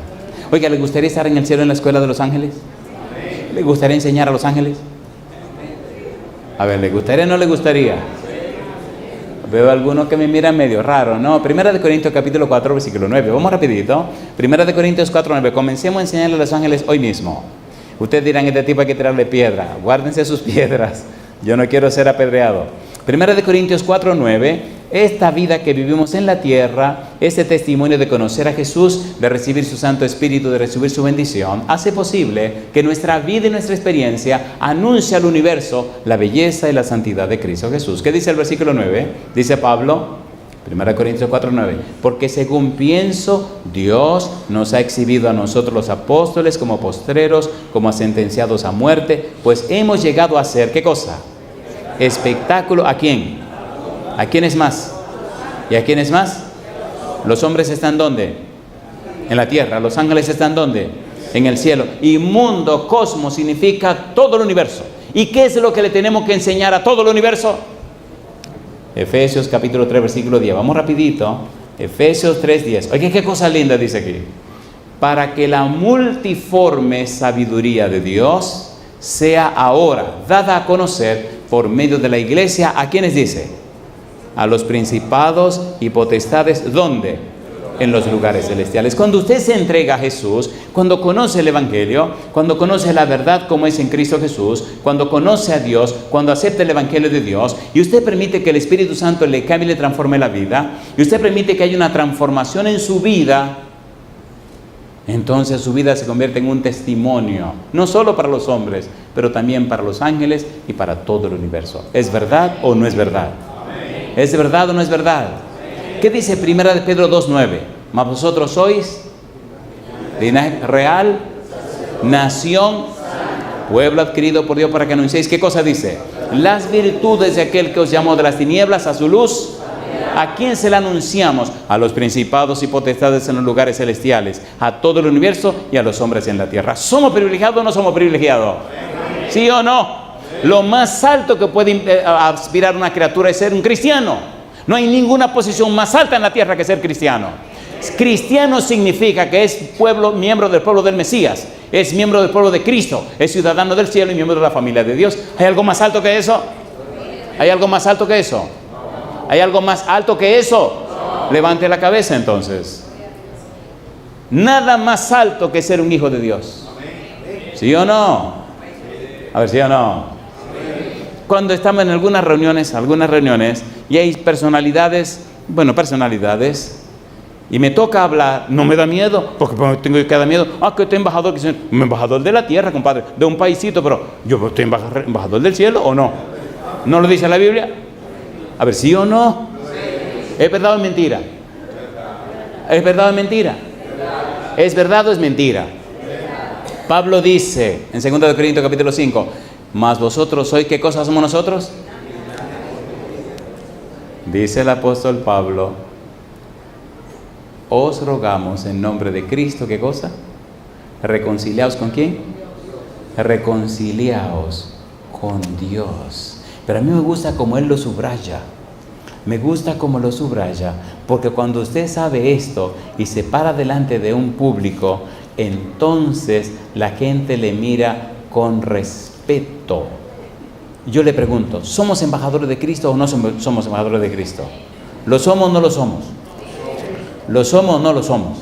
Oiga, ¿le gustaría estar en el cielo en la escuela de los ángeles? ¿Le gustaría enseñar a los ángeles? A ver, ¿le gustaría o no le gustaría? Veo algunos que me miran medio raro, ¿no? Primera de Corintios capítulo 4, versículo 9. Vamos rapidito. Primera de Corintios 4, 9. Comencemos a enseñarle a los ángeles hoy mismo. Ustedes dirán, este tipo hay que tirarle piedra. Guárdense sus piedras. Yo no quiero ser apedreado. Primera de Corintios 4, 9. Esta vida que vivimos en la tierra, este testimonio de conocer a Jesús, de recibir su Santo Espíritu, de recibir su bendición, hace posible que nuestra vida y nuestra experiencia anuncie al universo la belleza y la santidad de Cristo Jesús. ¿Qué dice el versículo 9? Dice Pablo, 1 Corintios 4, 9. Porque según pienso, Dios nos ha exhibido a nosotros los apóstoles como postreros, como sentenciados a muerte, pues hemos llegado a ser, ¿qué cosa? Espectáculo, ¿a quién? ¿A quiénes más? ¿Y a quiénes más? Los hombres están ¿dónde? En la tierra. Los ángeles están ¿dónde? En el cielo. Y mundo, cosmos, significa todo el universo. ¿Y qué es lo que le tenemos que enseñar a todo el universo? Efesios capítulo 3, versículo 10. Vamos rapidito. Efesios 3, 10. Oye, qué cosa linda dice aquí. Para que la multiforme sabiduría de Dios sea ahora dada a conocer por medio de la iglesia. ¿A quiénes dice? A los principados y potestades, ¿dónde? En los lugares celestiales. Cuando usted se entrega a Jesús, cuando conoce el Evangelio, cuando conoce la verdad como es en Cristo Jesús, cuando conoce a Dios, cuando acepta el Evangelio de Dios, y usted permite que el Espíritu Santo le cambie y le transforme la vida, y usted permite que haya una transformación en su vida, entonces su vida se convierte en un testimonio, no solo para los hombres, pero también para los ángeles y para todo el universo. ¿Es verdad o no es verdad? ¿Es verdad o no es verdad? ¿Qué dice 1 de Pedro 2:9? Mas vosotros sois linaje real, nación, pueblo adquirido por Dios para que anunciéis. ¿Qué cosa dice? Las virtudes de aquel que os llamó de las tinieblas a su luz. ¿A quién se la anunciamos? A los principados y potestades en los lugares celestiales, a todo el universo y a los hombres en la tierra. ¿Somos privilegiados o no somos privilegiados? ¿Sí o no? Lo más alto que puede aspirar una criatura es ser un cristiano. No hay ninguna posición más alta en la tierra que ser cristiano. Cristiano significa que es pueblo, miembro del pueblo del Mesías, es miembro del pueblo de Cristo, es ciudadano del cielo y miembro de la familia de Dios. ¿Hay algo más alto que eso? ¿Hay algo más alto que eso? ¿Hay algo más alto que eso? Levante la cabeza entonces. Nada más alto que ser un hijo de Dios. ¿Sí o no? A ver, ¿sí o no? Cuando estamos en algunas reuniones, y hay personalidades, y me toca hablar, no me da miedo, porque tengo que dar miedo. Que usted embajador, que un embajador de la tierra, compadre, de un paisito, pero yo estoy embajador del cielo o no. ¿No lo dice la Biblia? A ver, ¿sí o no? ¿Es verdad o es mentira? ¿Es verdad o es mentira? ¿Es verdad o es mentira? Pablo dice en 2 Corintios capítulo 5, mas vosotros sois, ¿qué cosa somos nosotros? Dice el apóstol Pablo, os rogamos en nombre de Cristo, ¿qué cosa? ¿Reconciliaos con quién? Reconciliaos con Dios. Pero a mí me gusta como él lo subraya. Me gusta como lo subraya, porque cuando usted sabe esto y se para delante de un público, entonces la gente le mira con respeto. Yo le pregunto, ¿somos embajadores de Cristo o no somos embajadores de Cristo? ¿Lo somos o no lo somos? ¿Lo somos o no lo somos?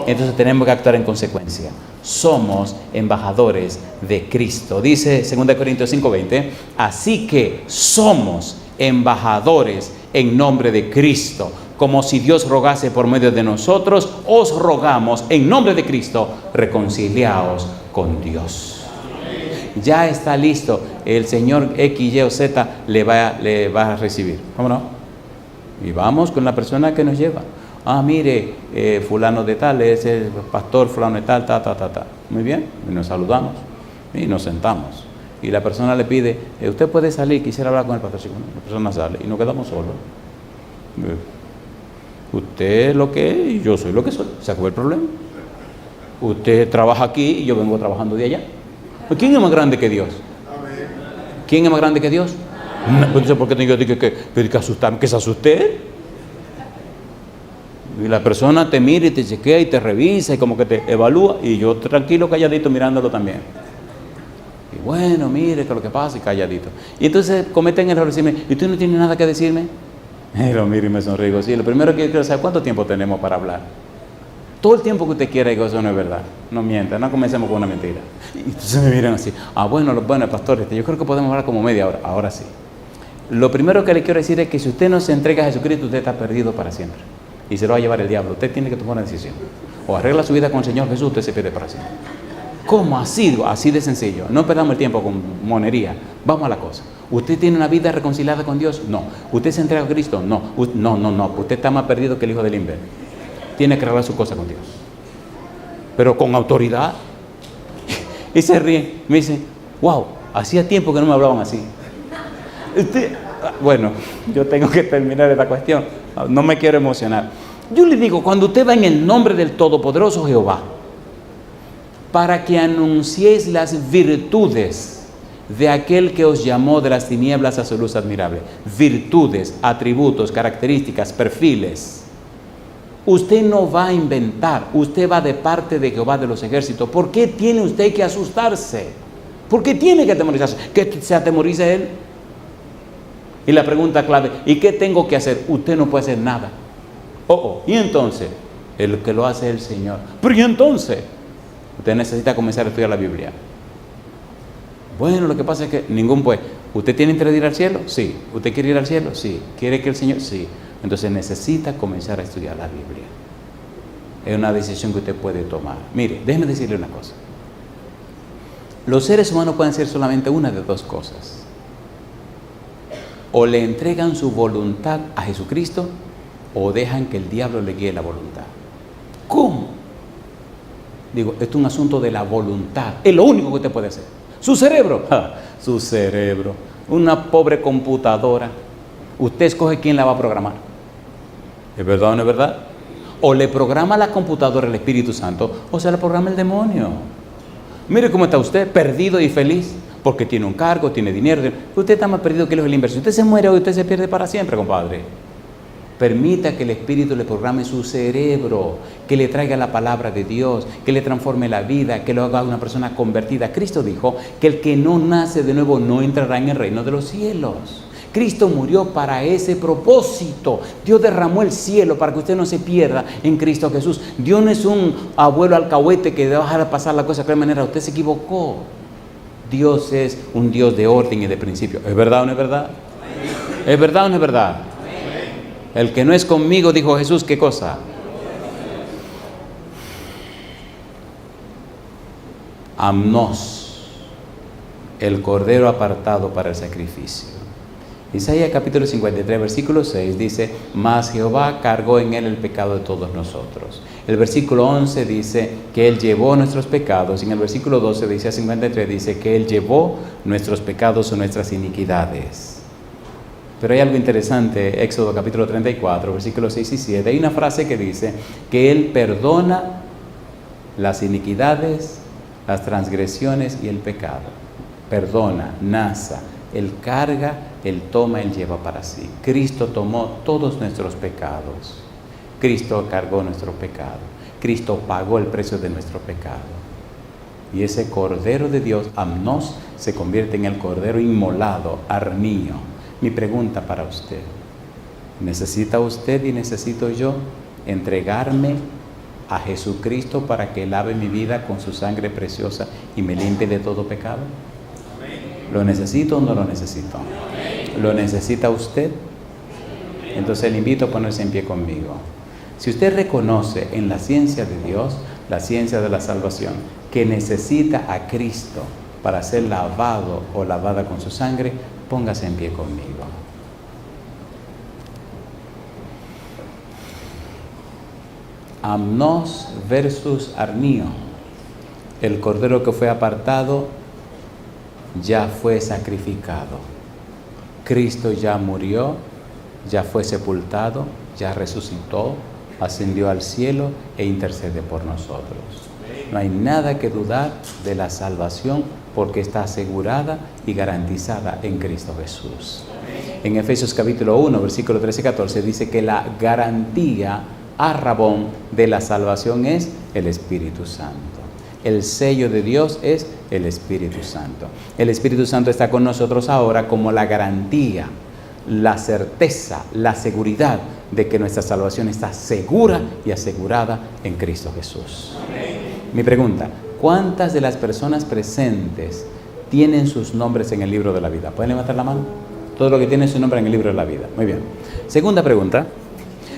Entonces tenemos que actuar en consecuencia. Somos embajadores de Cristo. Dice 2 Corintios 5:20, así que somos embajadores en nombre de Cristo. Como si Dios rogase por medio de nosotros, os rogamos en nombre de Cristo, reconciliaos con Dios. Ya está listo, el Señor X, Y o Z le va a recibir. ¿Cómo no? Y vamos con la persona que nos lleva. Mire, fulano de tal, es el pastor fulano de tal, Muy bien, y nos saludamos y nos sentamos. Y la persona le pide, usted puede salir, quisiera hablar con el pastor. La persona sale y nos quedamos solos. Usted es lo que es y yo soy lo que soy. Se acabó el problema. Usted trabaja aquí y yo vengo trabajando de allá. ¿Quién es más grande que Dios? ¿Quién es más grande que Dios? No, ¿por qué tengo que asustarme? ¿Que se asuste? Y la persona te mira y te chequea y te revisa y como que te evalúa y yo tranquilo, calladito, mirándolo también. Y bueno, mire que lo que pasa y calladito. Y entonces cometen el error de decirme, ¿y tú no tienes nada que decirme? Y lo miro y me sonrigo. Sí, lo primero que quiero saber, ¿cuánto tiempo tenemos para hablar? Todo el tiempo que usted quiera, digo, eso no es verdad. No mienta, no comencemos con una mentira. Y entonces me miran así. Bueno, pastor, yo creo que podemos hablar como media hora. Ahora sí. Lo primero que le quiero decir es que si usted no se entrega a Jesucristo, usted está perdido para siempre. Y se lo va a llevar el diablo. Usted tiene que tomar una decisión. O arregla su vida con el Señor Jesús, usted se pierde para siempre. ¿Cómo así? Así de sencillo. No perdamos el tiempo con monería. Vamos a la cosa. ¿Usted tiene una vida reconciliada con Dios? No. ¿Usted se entrega a Cristo? No. No. Usted está más perdido que el hijo del Inver. Tiene que arreglar su cosa con Dios. Pero con autoridad. Y se ríen. Me dicen, wow, hacía tiempo que no me hablaban así. Bueno, yo tengo que terminar esta cuestión. No me quiero emocionar. Yo le digo, cuando usted va en el nombre del Todopoderoso Jehová, para que anunciéis las virtudes de aquel que os llamó de las tinieblas a su luz admirable. Virtudes, atributos, características, perfiles. Usted no va a inventar, usted va de parte de Jehová de los ejércitos. ¿Por qué tiene usted que asustarse? ¿Por qué tiene que atemorizarse? ¿Que se atemorice él? Y la pregunta clave, ¿y qué tengo que hacer? Usted no puede hacer nada. ¿Y entonces? El que lo hace es el Señor. Pero ¿y entonces? Usted necesita comenzar a estudiar la Biblia. Bueno, lo que pasa es que ningún puede. ¿Usted tiene interés de ir al cielo? Sí. ¿Usted quiere ir al cielo? Sí. ¿Quiere que el Señor? Sí. Entonces necesita comenzar a estudiar la Biblia. Es una decisión que usted puede tomar. Mire, déjeme decirle una cosa. Los seres humanos pueden hacer solamente una de dos cosas. O le entregan su voluntad a Jesucristo o dejan que el diablo le guíe la voluntad. ¿Cómo? Digo, esto es un asunto de la voluntad. Es lo único que usted puede hacer. Su cerebro, su cerebro, una pobre computadora. Usted escoge quién la va a programar. ¿Es verdad o no es verdad? O le programa la computadora el Espíritu Santo, o se la programa el demonio. Mire cómo está usted, perdido y feliz, porque tiene un cargo, tiene dinero. Usted está más perdido que los del inversión. Usted se muere hoy, usted se pierde para siempre, compadre. Permita que el Espíritu le programe su cerebro, que le traiga la palabra de Dios, que le transforme la vida, que lo haga una persona convertida. Cristo dijo que el que no nace de nuevo no entrará en el reino de los cielos. Cristo murió para ese propósito. Dios derramó el cielo para que usted no se pierda en Cristo Jesús. Dios no es un abuelo alcahuete que debe dejar pasar la cosa de cualquier manera. Usted se equivocó. Dios es un Dios de orden y de principio. ¿Es verdad o no es verdad? ¿Es verdad o no es verdad? El que no es conmigo, dijo Jesús, ¿qué cosa? Amnos, el cordero apartado para el sacrificio. Isaías capítulo 53, versículo 6 dice, mas Jehová cargó en él el pecado de todos nosotros. El versículo 11 dice que él llevó nuestros pecados. Y en el versículo 12 de Isaías 53 dice que él llevó nuestros pecados o nuestras iniquidades. Pero hay algo interesante, Éxodo capítulo 34, versículos 6 y 7. Hay una frase que dice que él perdona las iniquidades, las transgresiones y el pecado. Perdona, nasa. Él carga, Él toma, Él lleva para sí. Cristo tomó todos nuestros pecados. Cristo cargó nuestro pecado. Cristo pagó el precio de nuestro pecado. Y ese Cordero de Dios, Amnos, se convierte en el Cordero inmolado, arnío. Mi pregunta para usted, ¿necesita usted y necesito yo entregarme a Jesucristo para que lave mi vida con su sangre preciosa y me limpie de todo pecado? ¿Lo necesito o no lo necesito? ¿Lo necesita usted? Entonces le invito a ponerse en pie conmigo. Si usted reconoce en la ciencia de Dios, la ciencia de la salvación, que necesita a Cristo para ser lavado o lavada con su sangre, póngase en pie conmigo. Amnos versus Arnio. El cordero que fue apartado ya fue sacrificado. Cristo ya murió, ya fue sepultado, ya resucitó, ascendió al cielo e intercede por nosotros. No hay nada que dudar de la salvación porque está asegurada y garantizada en Cristo Jesús. En Efesios capítulo 1, versículo 13 y 14 dice que la garantía a Rabón de la salvación es el Espíritu Santo. El sello de Dios es el Espíritu Santo. El Espíritu Santo está con nosotros ahora como la garantía, la certeza, la seguridad de que nuestra salvación está segura y asegurada en Cristo Jesús. Mi pregunta, ¿cuántas de las personas presentes tienen sus nombres en el libro de la vida? ¿Pueden levantar la mano? Todo lo que tiene su nombre en el libro de la vida. Muy bien. Segunda pregunta.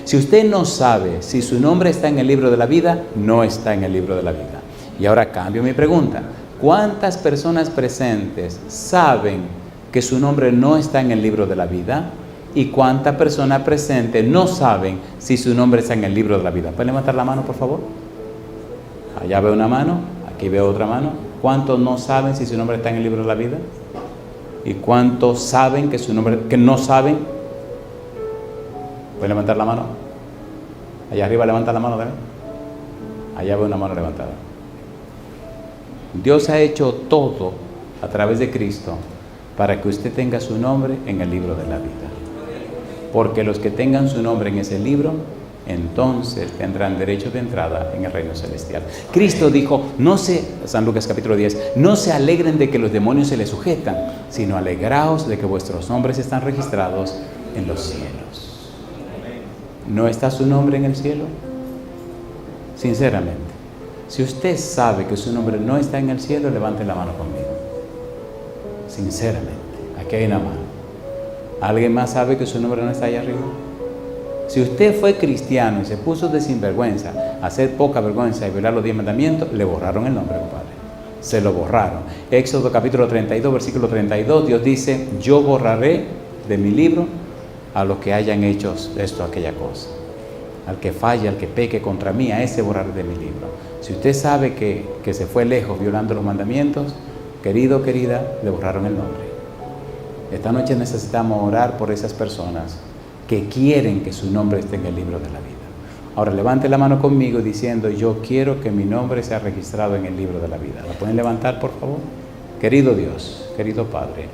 Si usted no sabe si su nombre está en el libro de la vida, no está en el libro de la vida. Y ahora cambio mi pregunta. ¿Cuántas personas presentes saben que su nombre no está en el libro de la vida? ¿Y cuántas personas presentes no saben si su nombre está en el libro de la vida? ¿Pueden levantar la mano, por favor? Allá veo una mano, aquí veo otra mano. ¿Cuántos no saben si su nombre está en el libro de la vida? ¿Y cuántos saben que no saben? ¿Pueden levantar la mano? Allá arriba levanta la mano también. Allá veo una mano levantada. Dios ha hecho todo a través de Cristo para que usted tenga su nombre en el libro de la vida. Porque los que tengan su nombre en ese libro, entonces tendrán derecho de entrada en el reino celestial. Cristo dijo, San Lucas capítulo 10, no se alegren de que los demonios se les sujetan, sino alegraos de que vuestros nombres están registrados en los cielos. ¿No está su nombre en el cielo? Sinceramente, si usted sabe que su nombre no está en el cielo, levante la mano conmigo. Sinceramente, aquí hay una mano. ¿Alguien más sabe que su nombre no está allá arriba? Si usted fue cristiano y se puso de sinvergüenza, a hacer poca vergüenza y violar los 10 mandamientos, le borraron el nombre, compadre. Se lo borraron. Éxodo capítulo 32, versículo 32, Dios dice, yo borraré de mi libro a los que hayan hecho esto, aquella cosa. Al que falle, al que peque contra mí, a ese borraré de mi libro. Si usted sabe que se fue lejos violando los mandamientos, querido, querida, le borraron el nombre. Esta noche necesitamos orar por esas personas que quieren que su nombre esté en el libro de la vida. Ahora levante la mano conmigo diciendo, yo quiero que mi nombre sea registrado en el libro de la vida. ¿La pueden levantar, por favor? Querido Dios, querido Padre,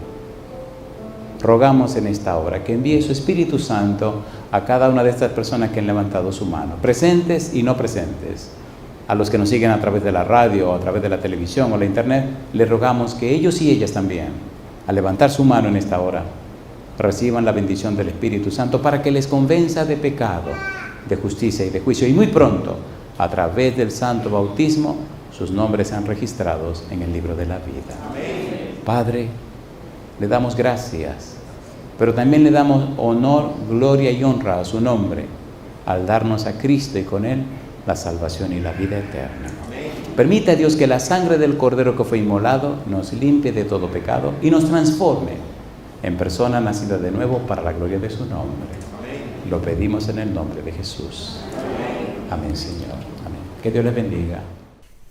rogamos en esta hora que envíe su Espíritu Santo a cada una de estas personas que han levantado su mano, presentes y no presentes. A los que nos siguen a través de la radio, o a través de la televisión o la internet, les rogamos que ellos y ellas también, al levantar su mano en esta hora, reciban la bendición del Espíritu Santo para que les convenza de pecado, de justicia y de juicio. Y muy pronto, a través del santo bautismo, sus nombres sean registrados en el libro de la vida. Amén. Padre, le damos gracias, pero también le damos honor, gloria y honra a su nombre, al darnos a Cristo y con Él la salvación y la vida eterna. Permita, Dios, que la sangre del Cordero que fue inmolado nos limpie de todo pecado y nos transforme en persona nacida de nuevo para la gloria de su nombre. Lo pedimos en el nombre de Jesús. Amén, Señor. Amén. Que Dios les bendiga.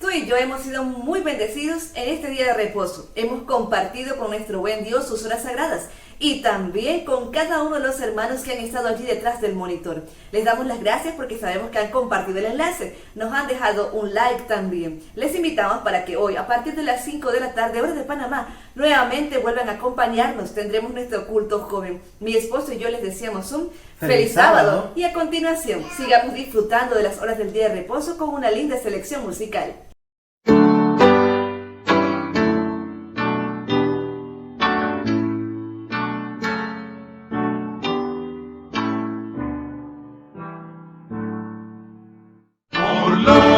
Tú y yo hemos sido muy bendecidos en este día de reposo. Hemos compartido con nuestro buen Dios sus horas sagradas y también con cada uno de los hermanos que han estado allí detrás del monitor. Les damos las gracias porque sabemos que han compartido el enlace. Nos han dejado un like también. Les invitamos para que hoy, a partir de las 5 de la tarde, hora de Panamá, nuevamente vuelvan a acompañarnos. Tendremos nuestro culto joven. Mi esposo y yo les deseamos un feliz sábado. Y a continuación, sigamos disfrutando de las horas del día de reposo con una linda selección musical. Por la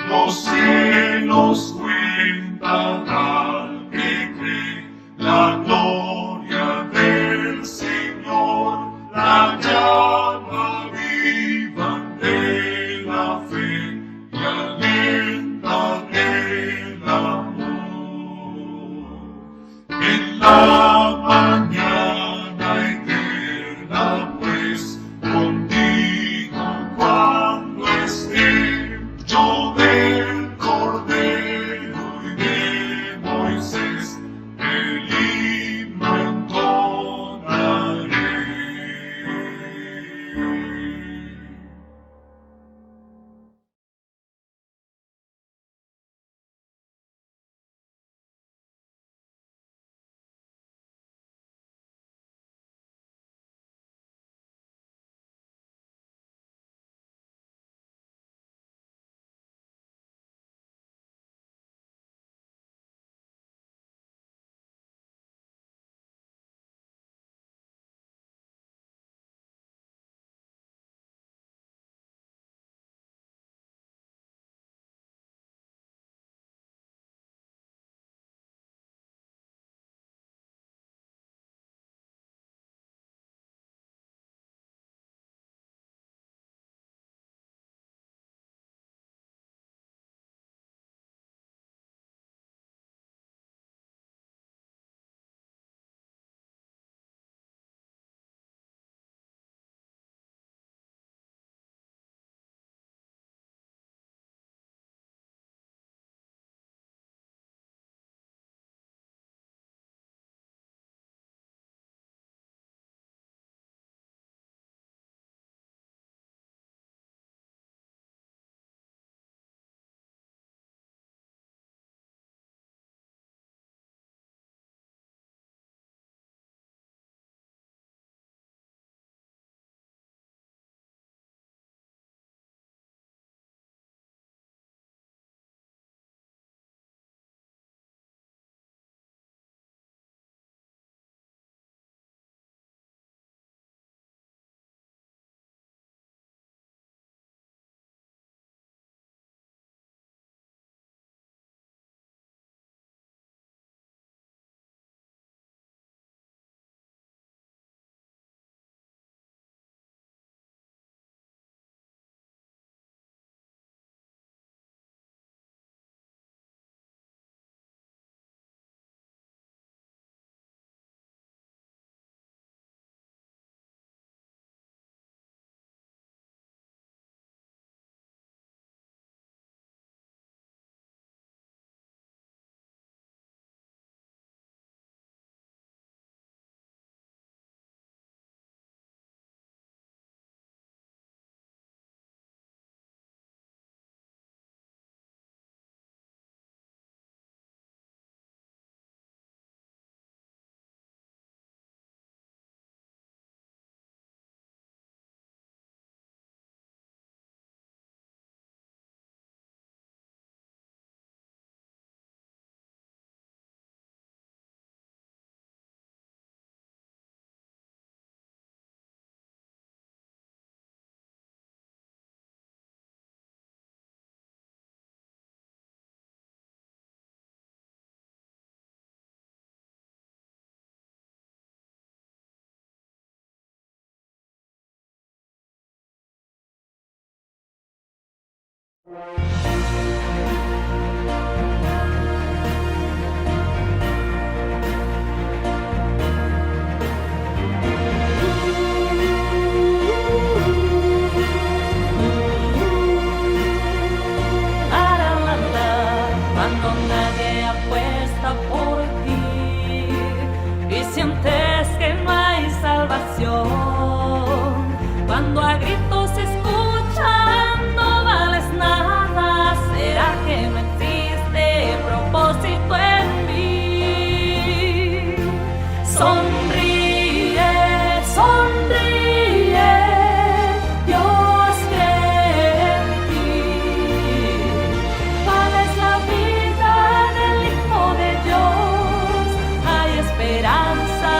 los cielos cuentan al que cree la gloria del Señor, la llama viva de la fe y alienta el amor. En la mañana eterna, pues, contigo cuando esté yo del Cordero y de Moisés, el himno entonaré. Cuando a gritos se escuchan no vales nada, ¿será que no existe propósito en mí? Sonríe, sonríe, Dios cree en ti. ¿Cuál es la vida del Hijo de Dios? Hay esperanza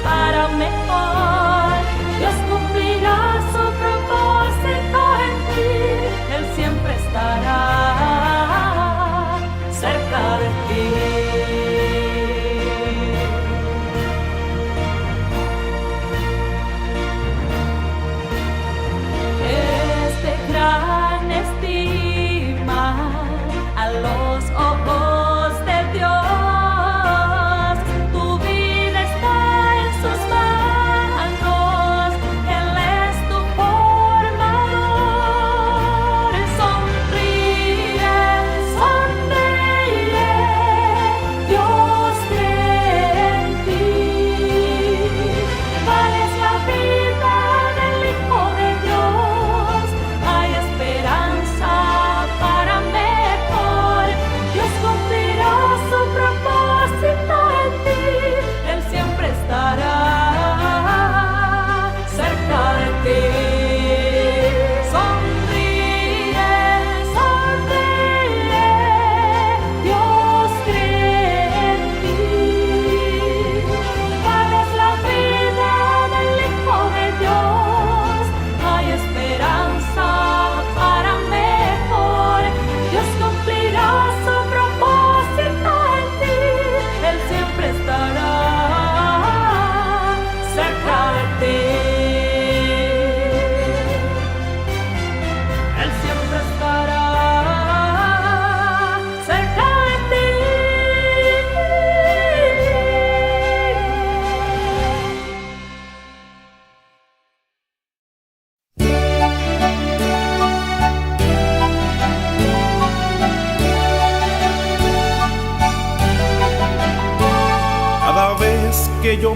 para mejor. Dios cumplirá su propósito en ti, Él siempre estará.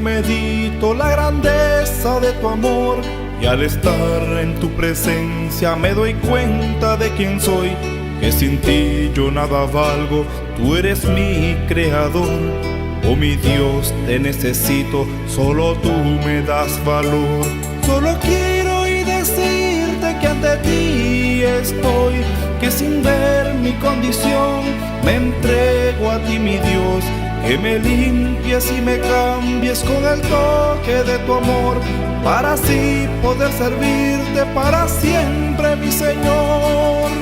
medito la grandeza de tu amor, y al estar en tu presencia me doy cuenta de quién soy, que sin ti yo nada valgo, tú eres mi creador. Oh mi Dios, te necesito, solo tú me das valor. Solo quiero y decirte que ante ti estoy, que sin ver mi condición me entrego a ti, mi Dios, que me limpies y me cambies con el toque de tu amor, para así poder servirte para siempre, mi Señor.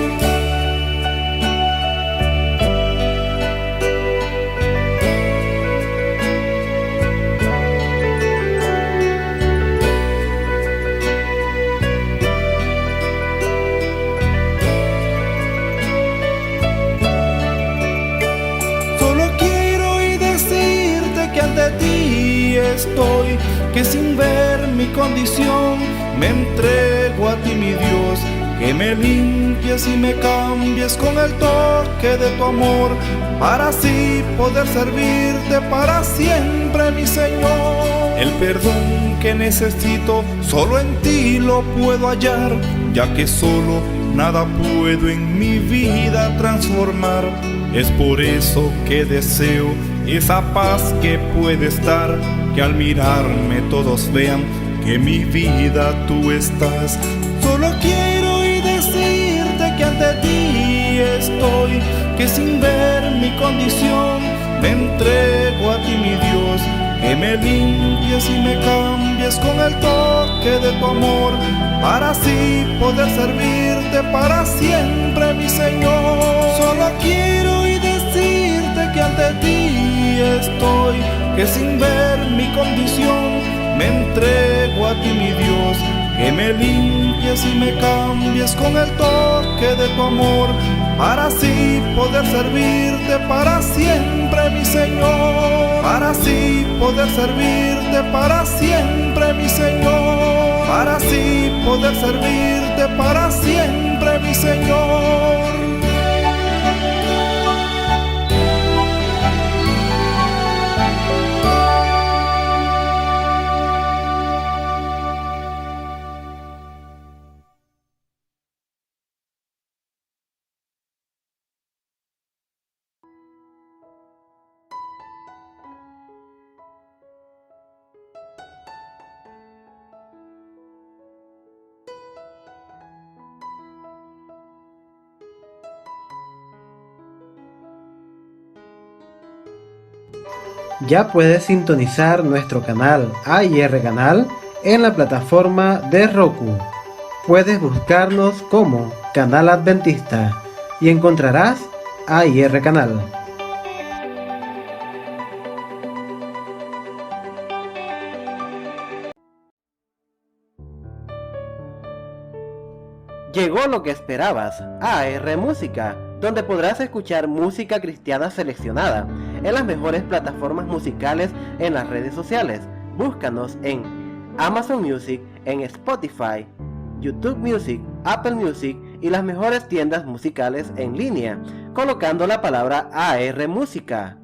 Estoy, que sin ver mi condición me entrego a ti, mi Dios, que me limpies y me cambies con el toque de tu amor, para así poder servirte para siempre, mi Señor. El perdón que necesito solo en ti lo puedo hallar, ya que solo nada puedo en mi vida transformar. Es por eso que deseo esa paz que puede estar, que al mirarme todos vean que mi vida tú estás. Solo quiero y decirte que ante ti estoy, que sin ver mi condición me entrego a ti, mi Dios, que me limpies y me cambies con el toque de tu amor, para así poder servirte para siempre, mi Señor. Solo quiero y decirte que ante ti estoy, que sin ver mi condición me entrego a ti, mi Dios, que me limpies y me cambies con el toque de tu amor, para así poder servirte para siempre, mi Señor, para así poder servirte para siempre, mi Señor, para así poder servirte para siempre, mi Señor. Ya puedes sintonizar nuestro canal AIR Canal en la plataforma de Roku. Puedes buscarnos como Canal Adventista y encontrarás AIR Canal. Llegó lo que esperabas, AR Música, donde podrás escuchar música cristiana seleccionada en las mejores plataformas musicales en las redes sociales. Búscanos en Amazon Music, en Spotify, YouTube Music, Apple Music y las mejores tiendas musicales en línea, colocando la palabra AR Música.